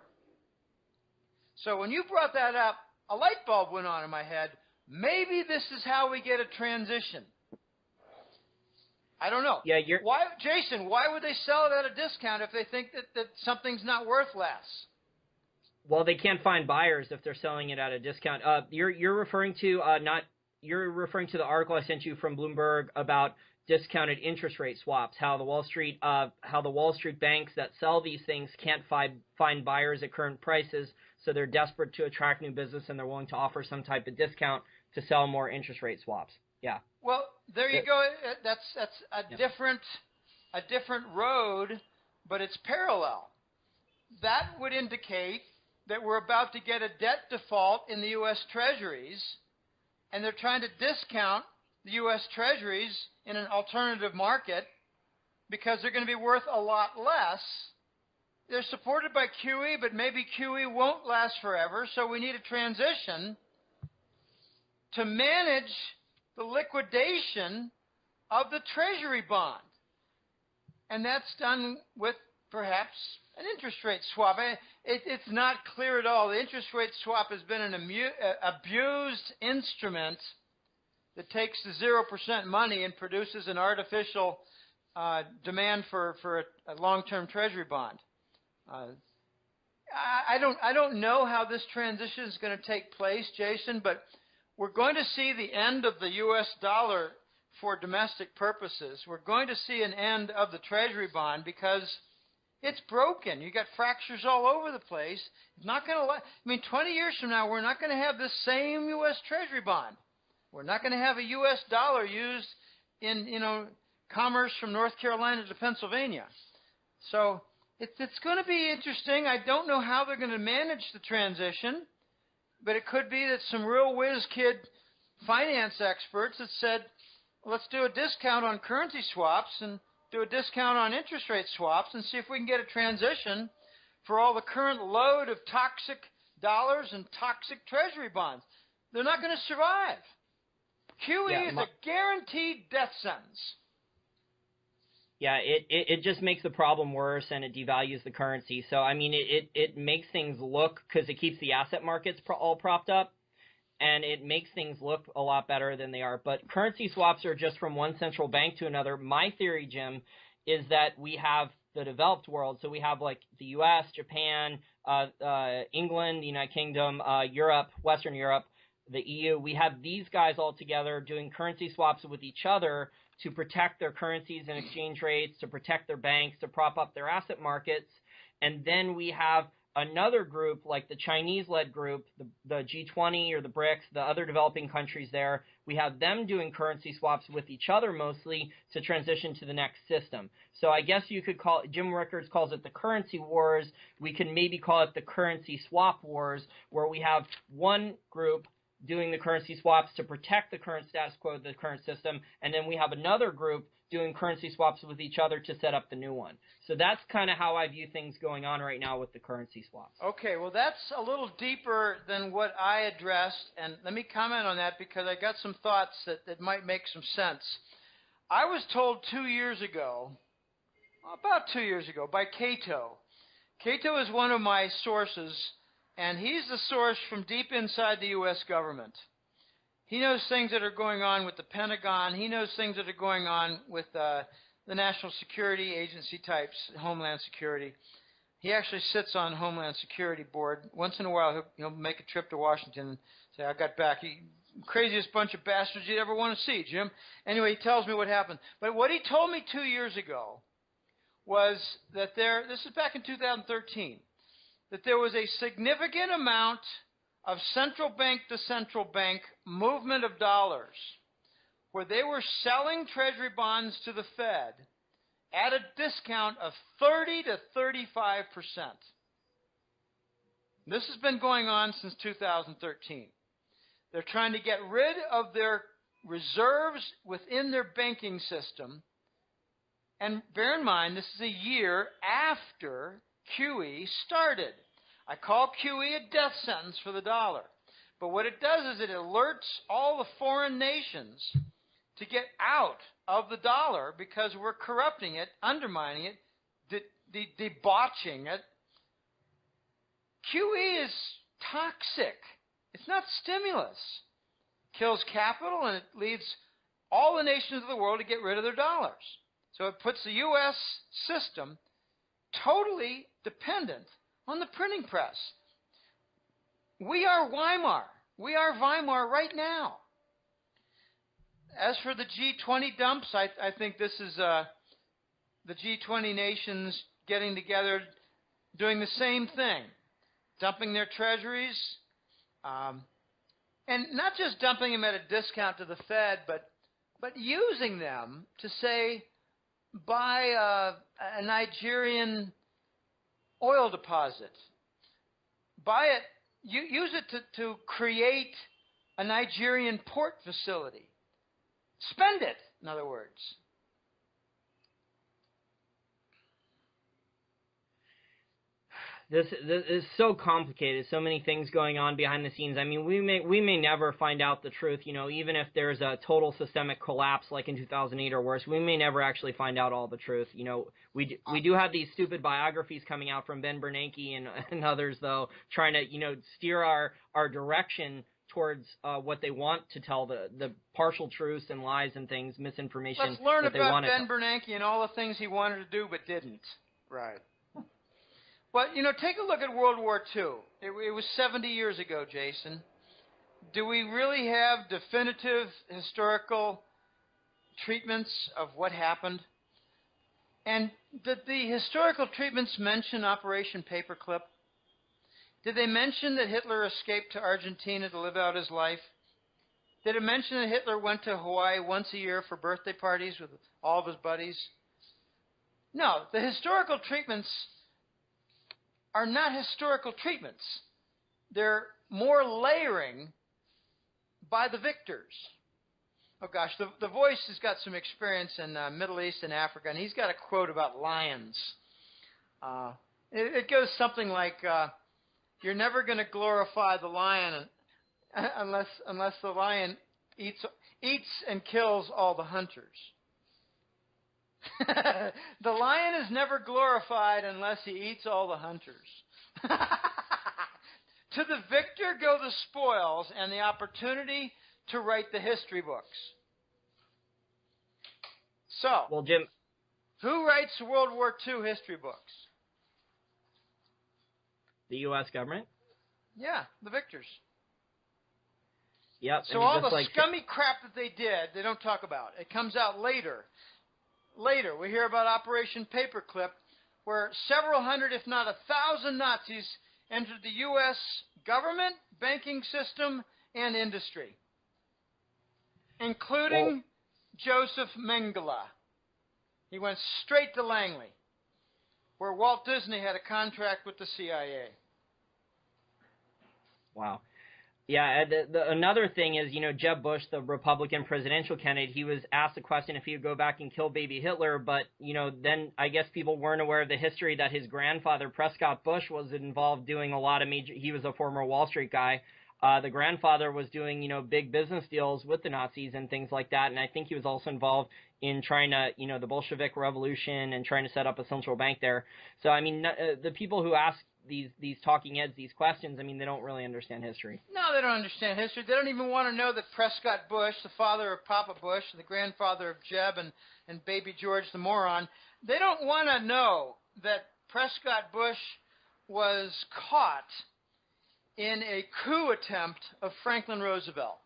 So when you brought that up, a light bulb went on in my head. Maybe this is how we get a transition. I don't know. Yeah, Why, Jason? Why would they sell it at a discount if they think that something's not worth less? well, they can't find buyers if they're selling it at a discount. You're referring to you're referring to the article I sent you from Bloomberg about discounted interest rate swaps. How the Wall Street banks that sell these things can't find buyers at current prices, so they're desperate to attract new business and they're willing to offer some type of discount to sell more interest rate swaps. Yeah. Well, there you go. That's a different road, but it's parallel. That would indicate that we're about to get a debt default in the U.S. Treasuries, and they're trying to discount the U.S. Treasuries in an alternative market because they're going to be worth a lot less. They're supported by QE, but maybe QE won't last forever, so we need a transition to manage the liquidation of the Treasury bond. And that's done with perhaps an interest rate swap. It's not clear at all. The interest rate swap has been an abused instrument that takes the 0% money and produces an artificial demand for a long-term Treasury bond. I don't know how this transition is going to take place, Jason, but we're going to see the end of the U.S. dollar for domestic purposes. We're going to see an end of the Treasury bond because it's broken. You got fractures all over the place. It's not going to 20 years from now, we're not going to have this same U.S. Treasury bond. We're not going to have a U.S. dollar used in, commerce from North Carolina to Pennsylvania. So it's going to be interesting. I don't know how they're going to manage the transition, but it could be that some real whiz kid finance experts have said, let's do a discount on currency swaps and do a discount on interest rate swaps and see if we can get a transition for all the current load of toxic dollars and toxic Treasury bonds. They're not going to survive. QE is a guaranteed death sentence. Yeah, it just makes the problem worse, and it devalues the currency. So, it makes things look, because it keeps the asset markets all propped up, and it makes things look a lot better than they are. But currency swaps are just from one central bank to another. My theory, Jim, is that we have the developed world. So we have like the U.S., Japan, England, the United Kingdom, Europe, Western Europe, the EU. We have these guys all together doing currency swaps with each other to protect their currencies and exchange rates, to protect their banks, to prop up their asset markets. And then we have another group, like the Chinese-led group, the G20 or the BRICS, the other developing countries there. We have them doing currency swaps with each other mostly to transition to the next system. So I guess you could call it, Jim Rickards calls it the currency wars. We can maybe call it the currency swap wars, where we have one group doing the currency swaps to protect the current status quo of the current system, and then we have another group doing currency swaps with each other to set up the new one. So that's kind of how I view things going on right now with the currency swaps. Okay, well, that's a little deeper than what I addressed, and let me comment on that because I got some thoughts that might make some sense. I was told about 2 years ago, by Cato. Cato is one of my sources, and he's the source from deep inside the U.S. government. He knows things that are going on with the Pentagon. He knows things that are going on with the National Security Agency types, Homeland Security. He actually sits on Homeland Security Board. Once in a while, he'll make a trip to Washington and say, I got back. Craziest bunch of bastards you'd ever want to see, Jim. Anyway, he tells me what happened. But what he told me 2 years ago was that this is back in 2013, that there was a significant amount of central bank to central bank movement of dollars where they were selling Treasury bonds to the Fed at a discount of 30 to 35%. This has been going on since 2013. They're trying to get rid of their reserves within their banking system. And bear in mind, this is a year after QE started. I call QE a death sentence for the dollar. But what it does is it alerts all the foreign nations to get out of the dollar because we're corrupting it, undermining it, debauching it. QE is toxic. It's not stimulus. Kills capital and it leads all the nations of the world to get rid of their dollars. So it puts the U.S. system totally dependent on the printing press. We are Weimar. We are Weimar right now. As for the G20 dumps, I think this is the G20 nations getting together, doing the same thing, dumping their treasuries, and not just dumping them at a discount to the Fed, but using them to, say, buy a Nigerian oil deposit. Buy it, use it to create a Nigerian port facility. Spend it, in other words. This is so complicated. So many things going on behind the scenes. I mean, we may never find out the truth. You know, even if there's a total systemic collapse like in 2008 or worse, we may never actually find out all the truth. You know, we do have these stupid biographies coming out from Ben Bernanke and others, though, trying to, you know, steer our direction towards what they want to tell, the partial truths and lies and things, misinformation. Let's learn about Ben Bernanke and all the things he wanted to do but didn't. Right. But, you know, take a look at World War II. It was 70 years ago, Jason. Do we really have definitive historical treatments of what happened? And did the historical treatments mention Operation Paperclip? Did they mention that Hitler escaped to Argentina to live out his life? Did it mention that Hitler went to Hawaii once a year for birthday parties with all of his buddies? No, the historical treatments are not historical treatments. They're more layering by the victors. Oh gosh, the voice has got some experience in Middle East and Africa, and he's got a quote about lions. It goes something like, "You're never going to glorify the lion unless the lion eats and kills all the hunters." The lion is never glorified unless he eats all the hunters. To the victor go the spoils and the opportunity to write the history books. So, well, Jim, who writes World War II history books? The U.S. government? Yeah, the victors. Yep. So all the scummy crap that they did, they don't talk about. It comes out later. Later, we hear about Operation Paperclip, where several hundred, if not 1,000 Nazis entered the U.S. government, banking system, and industry, including Joseph Mengele. He went straight to Langley, where Walt Disney had a contract with the CIA. Wow. Yeah, another thing is, you know, Jeb Bush, the Republican presidential candidate, he was asked a question if he would go back and kill baby Hitler, but, you know, then I guess people weren't aware of the history that his grandfather, Prescott Bush, was involved doing a lot of he was a former Wall Street guy. The grandfather was doing, you know, big business deals with the Nazis and things like that, and I think he was also involved in trying to, you know, the Bolshevik Revolution and trying to set up a central bank there. So, I mean, the people who ask these talking heads these questions, I mean, they don't really understand history. No, they don't understand history. They don't even want to know that Prescott Bush, the father of Papa Bush, the grandfather of Jeb and baby George the moron, they don't want to know that Prescott Bush was caught in a coup attempt of Franklin Roosevelt.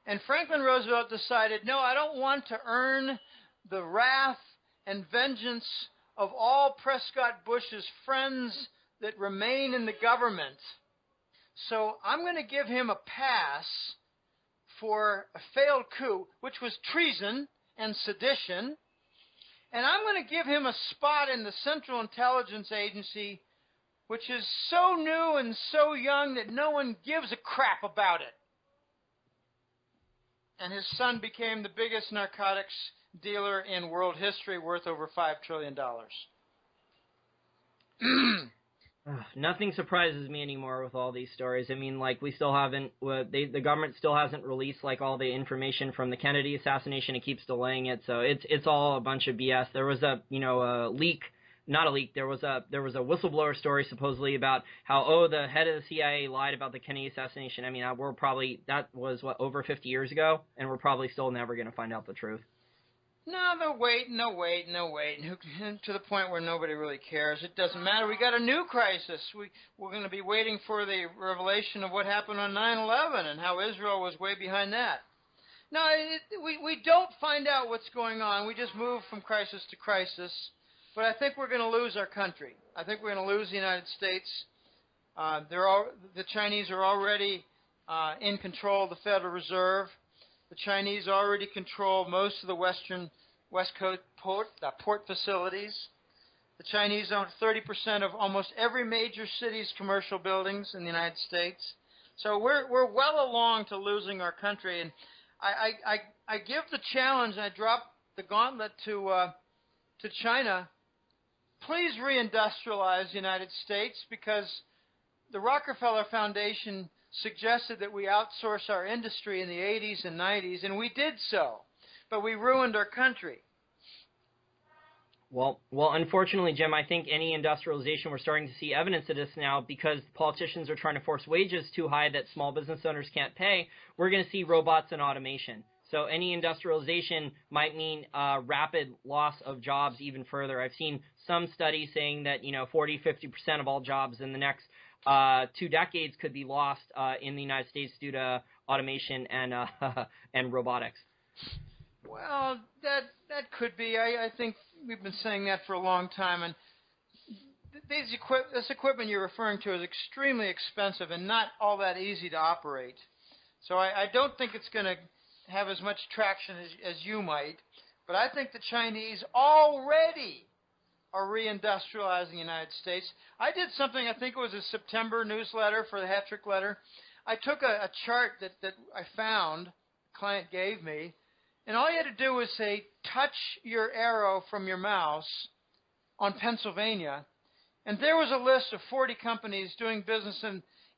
And Franklin Roosevelt decided, no, I don't want to earn the wrath and vengeance of all Prescott Bush's friends that remain in the government. So I'm going to give him a pass for a failed coup, which was treason and sedition. And I'm going to give him a spot in the Central Intelligence Agency, which is so new and so young that no one gives a crap about it. And his son became the biggest narcotics dealer in world history, worth over $5 trillion. Nothing surprises me anymore with all these stories. I mean, like, we still haven't, the government still hasn't released, like, all the information from the Kennedy assassination. It keeps delaying it, so it's all a bunch of BS. There was a leak not a leak. There was a whistleblower story supposedly about how the head of the CIA lied about the Kennedy assassination. I mean, that was over 50 years ago, and we're probably still never going to find out the truth. No, they'll wait, to the point where nobody really cares. It doesn't matter. We got a new crisis. We're going to be waiting for the revelation of what happened on 9/11 and how Israel was way behind that. No, we don't find out what's going on. We just move from crisis to crisis. But I think we're going to lose our country. I think we're going to lose the United States. The Chinese are already in control of the Federal Reserve. The Chinese already control most of the West Coast port facilities. The Chinese own 30% of almost every major city's commercial buildings in the United States. So we're well along to losing our country. And I give the challenge, and I drop the gauntlet to China. Please reindustrialize the United States, because the Rockefeller Foundation suggested that we outsource our industry in the 80s and 90s, and we did so, but we ruined our country. Well, unfortunately, Jim, I think any industrialization, we're starting to see evidence of this now, because politicians are trying to force wages too high that small business owners can't pay. We're going to see robots and automation. So any industrialization might mean rapid loss of jobs even further. I've seen some studies saying that 40-50% of all jobs in the next 2 decades could be lost in the United States due to automation and robotics. Well, that could be. I think we've been saying that for a long time, and this equipment you're referring to is extremely expensive and not all that easy to operate. So I don't think it's going to have as much traction as you might, but I think the Chinese already are reindustrializing the United States. I did something, I think it was a September newsletter for the Hat Trick Letter. I took a chart that I found, a client gave me, and all you had to do was say, touch your arrow from your mouse on Pennsylvania, and there was a list of 40 companies doing business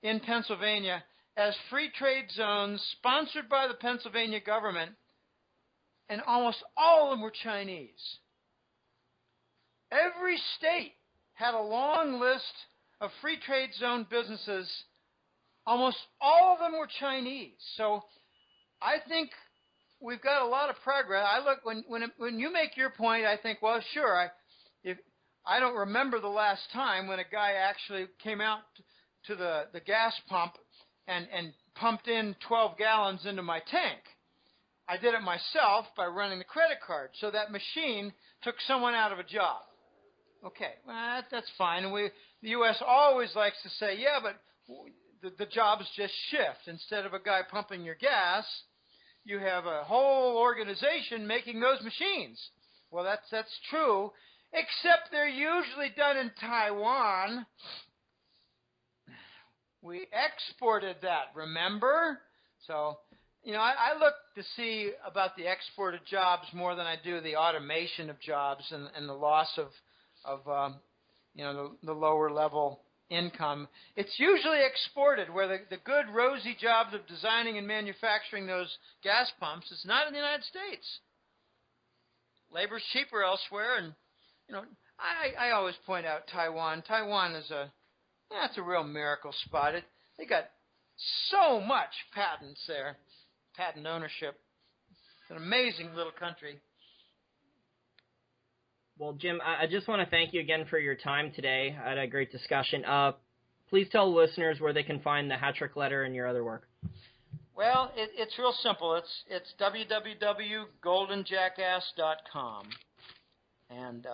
in Pennsylvania as free trade zones sponsored by the Pennsylvania government, and almost all of them were Chinese. Every state had a long list of free trade zone businesses. Almost all of them were Chinese. So I think we've got a lot of progress. I look when you make your point, I think, well, sure. I don't remember the last time when a guy actually came out to the gas pump and pumped in 12 gallons into my tank. I did it myself by running the credit card. So that machine took someone out of a job. Okay, well, that's fine. The U.S. always likes to say, yeah, but the jobs just shift. Instead of a guy pumping your gas, you have a whole organization making those machines. Well, that's true, except they're usually done in Taiwan. We exported that, remember? So, I look to see about the exported jobs more than I do the automation of jobs and the loss of the lower level income. It's usually exported, where the good rosy jobs of designing and manufacturing those gas pumps is not in the United States. Labor's cheaper elsewhere, and I always point out Taiwan. Taiwan is that's a real miracle spot. They got so much patents there, patent ownership. It's an amazing little country. Well, Jim, I just want to thank you again for your time today. I had a great discussion. Please tell listeners where they can find the Hat Trick Letter and your other work. Well, it's real simple. It's www.goldenjackass.com. And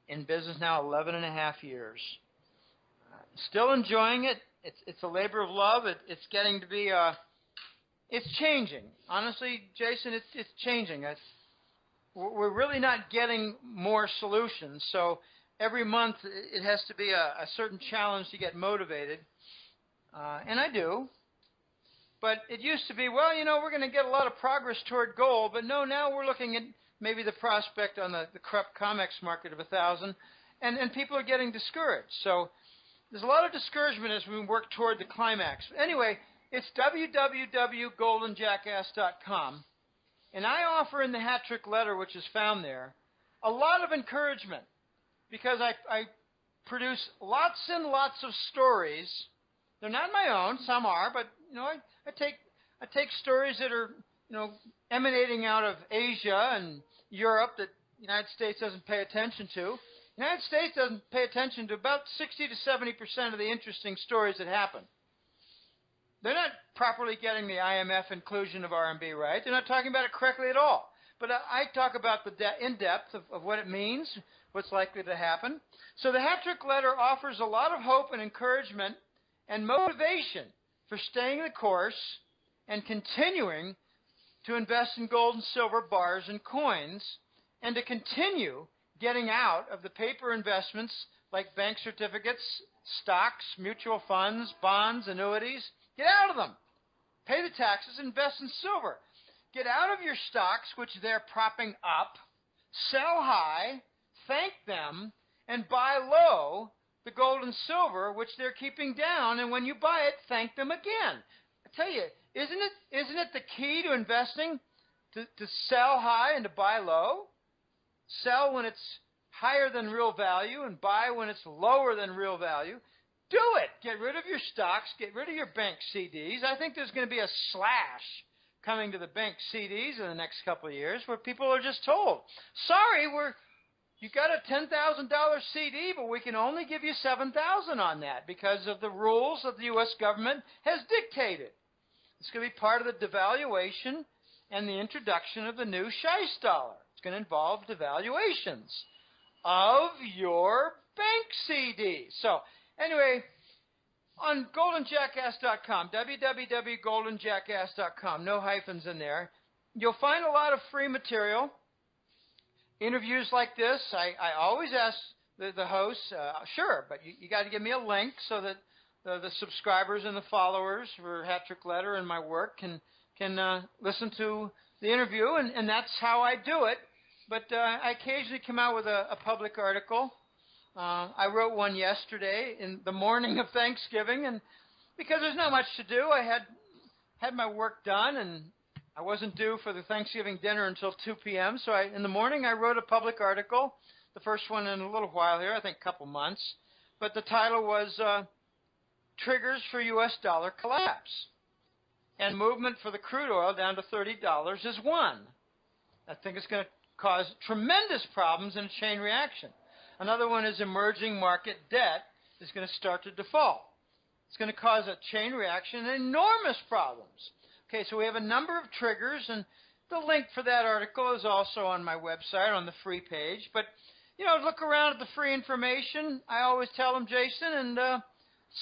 in business now 11 and a half years. Still enjoying it. It's a labor of love. It's getting to be it's changing. Honestly, Jason, it's changing. We're really not getting more solutions. So every month it has to be a certain challenge to get motivated. And I do. But it used to be, well, we're going to get a lot of progress toward goal. But no, now we're looking at maybe the prospect on the corrupt COMEX market of 1,000. And people are getting discouraged. So there's a lot of discouragement as we work toward the climax. Anyway, it's www.goldenjackass.com. And I offer in the Hat Trick Letter, which is found there, a lot of encouragement. because I produce lots and lots of stories. They're not my own. Some are, but I take stories that are emanating out of Asia and Europe that the United States doesn't pay attention to. The United States doesn't pay attention to about 60 to 70% of the interesting stories that happen. They're not properly getting the IMF inclusion of RMB right. They're not talking about it correctly at all. But I talk about the in-depth of what it means, what's likely to happen. So the hat-trick letter offers a lot of hope and encouragement and motivation for staying the course and continuing to invest in gold and silver bars and coins, and to continue getting out of the paper investments like bank certificates, stocks, mutual funds, bonds, annuities. Get out of them. Pay the taxes, invest in silver. Get out of your stocks, which they're propping up, sell high, thank them, and buy low the gold and silver, which they're keeping down, and when you buy it, thank them again. I tell you, isn't it the key to investing to sell high and to buy low? Sell when it's higher than real value and buy when it's lower than real value. Do it. Get rid of your stocks. Get rid of your bank CDs. I think there's going to be a slash coming to the bank CDs in the next couple of years where people are just told, sorry, you got a $10,000 CD, but we can only give you $7,000 on that because of the rules that the U.S. government has dictated. It's going to be part of the devaluation and the introduction of the new Scheist dollar. It's going to involve devaluations of your bank CD. So anyway, on goldenjackass.com, www.goldenjackass.com, no hyphens in there, you'll find a lot of free material. Interviews like this, I always ask the hosts, sure, but you got to give me a link so that the subscribers and the followers for Hat-Trick Letter and my work can listen to the interview, and that's how I do it. But I occasionally come out with a public article. I wrote one yesterday in the morning of Thanksgiving, and because there's not much to do, I had my work done, and I wasn't due for the Thanksgiving dinner until 2 p.m., so in the morning I wrote a public article, the first one in a little while here, I think a couple months, but the title was Triggers for U.S. Dollar Collapse, and movement for the crude oil down to $30 is one. I think it's going to cause tremendous problems in a chain reaction. Another one is emerging market debt is going to start to default. It's going to cause a chain reaction and enormous problems. Okay, so we have a number of triggers, and the link for that article is also on my website on the free page. But, look around at the free information. I always tell them, Jason, and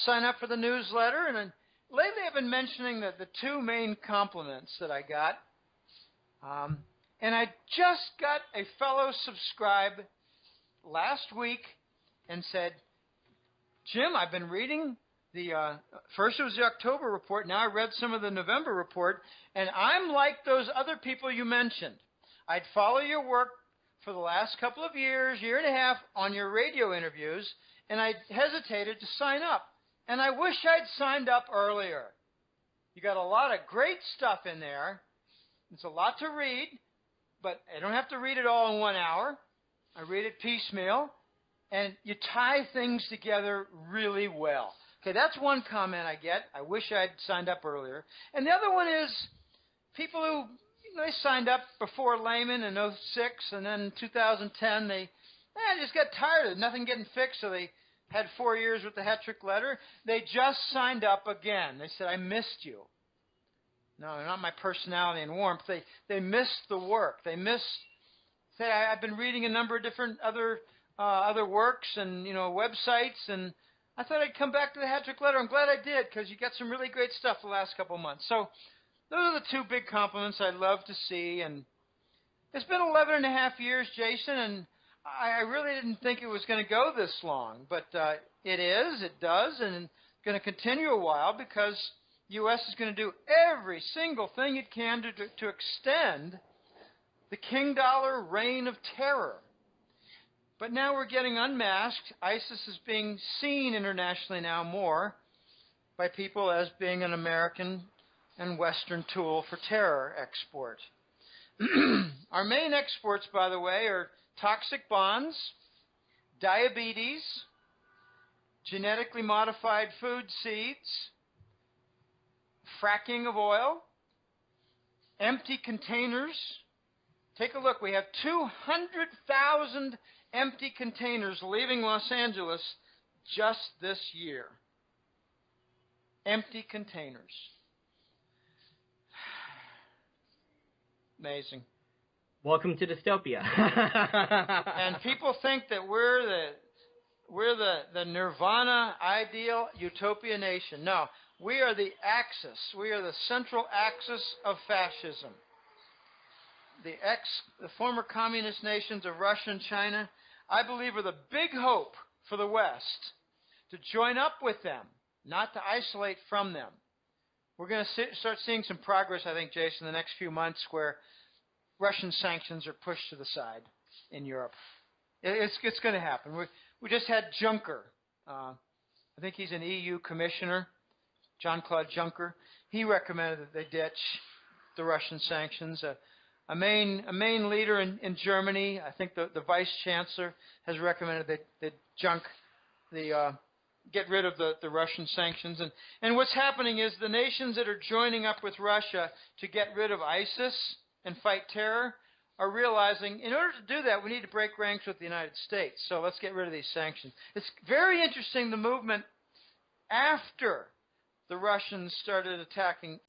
sign up for the newsletter. And lately I've been mentioning the two main compliments that I got. And I just got a fellow subscribe last week and said, Jim, I've been reading first it was the October report, now I read some of the November report, and I'm like those other people you mentioned. I'd follow your work for the last couple of years, year and a half, on your radio interviews, and I hesitated to sign up. And I wish I'd signed up earlier. You got a lot of great stuff in there. It's a lot to read, but I don't have to read it all in 1 hour. I read it piecemeal, and you tie things together really well. Okay, that's one comment I get. I wish I'd signed up earlier. And the other one is people who they signed up before Lehman in 2006, and then in 2010 they just got tired of nothing getting fixed, so they had 4 years with the Hat-Trick Letter. They just signed up again. They said, I missed you. No, not my personality and warmth. They missed the work. They missed. Say, I've been reading a number of different other works and websites, and I thought I'd come back to the Hat-Trick Letter. I'm glad I did, because you got some really great stuff the last couple of months. So those are the two big compliments I'd love to see. And it's been 11 and a half years, Jason, and I really didn't think it was going to go this long. But it is, it does, and it's going to continue a while because the U.S. is going to do every single thing it can to extend the King Dollar reign of terror. But now we're getting unmasked. ISIS is being seen internationally now more by people as being an American and Western tool for terror export. Our main exports, by the way, are toxic bonds, diabetes, genetically modified food seeds, fracking of oil, empty containers. Take a look. We have 200,000 empty containers leaving Los Angeles just this year. Empty containers. Amazing. Welcome to dystopia. And people think that we're the nirvana ideal utopia nation. No, we are the axis. We are the central axis of fascism. The former communist nations of Russia and China, I believe, are the big hope for the West to join up with them, not to isolate from them. We're going to start seeing some progress, I think, Jason, in the next few months where Russian sanctions are pushed to the side in Europe. It's going to happen. We just had Juncker. I think he's an EU commissioner, Jean-Claude Juncker. He recommended that they ditch the Russian sanctions. A main leader in Germany, I think the vice chancellor, has recommended that get rid of the Russian sanctions. And what's happening is the nations that are joining up with Russia to get rid of ISIS and fight terror are realizing in order to do that, we need to break ranks with the United States. So let's get rid of these sanctions. It's very interesting, the movement after the Russians started attacking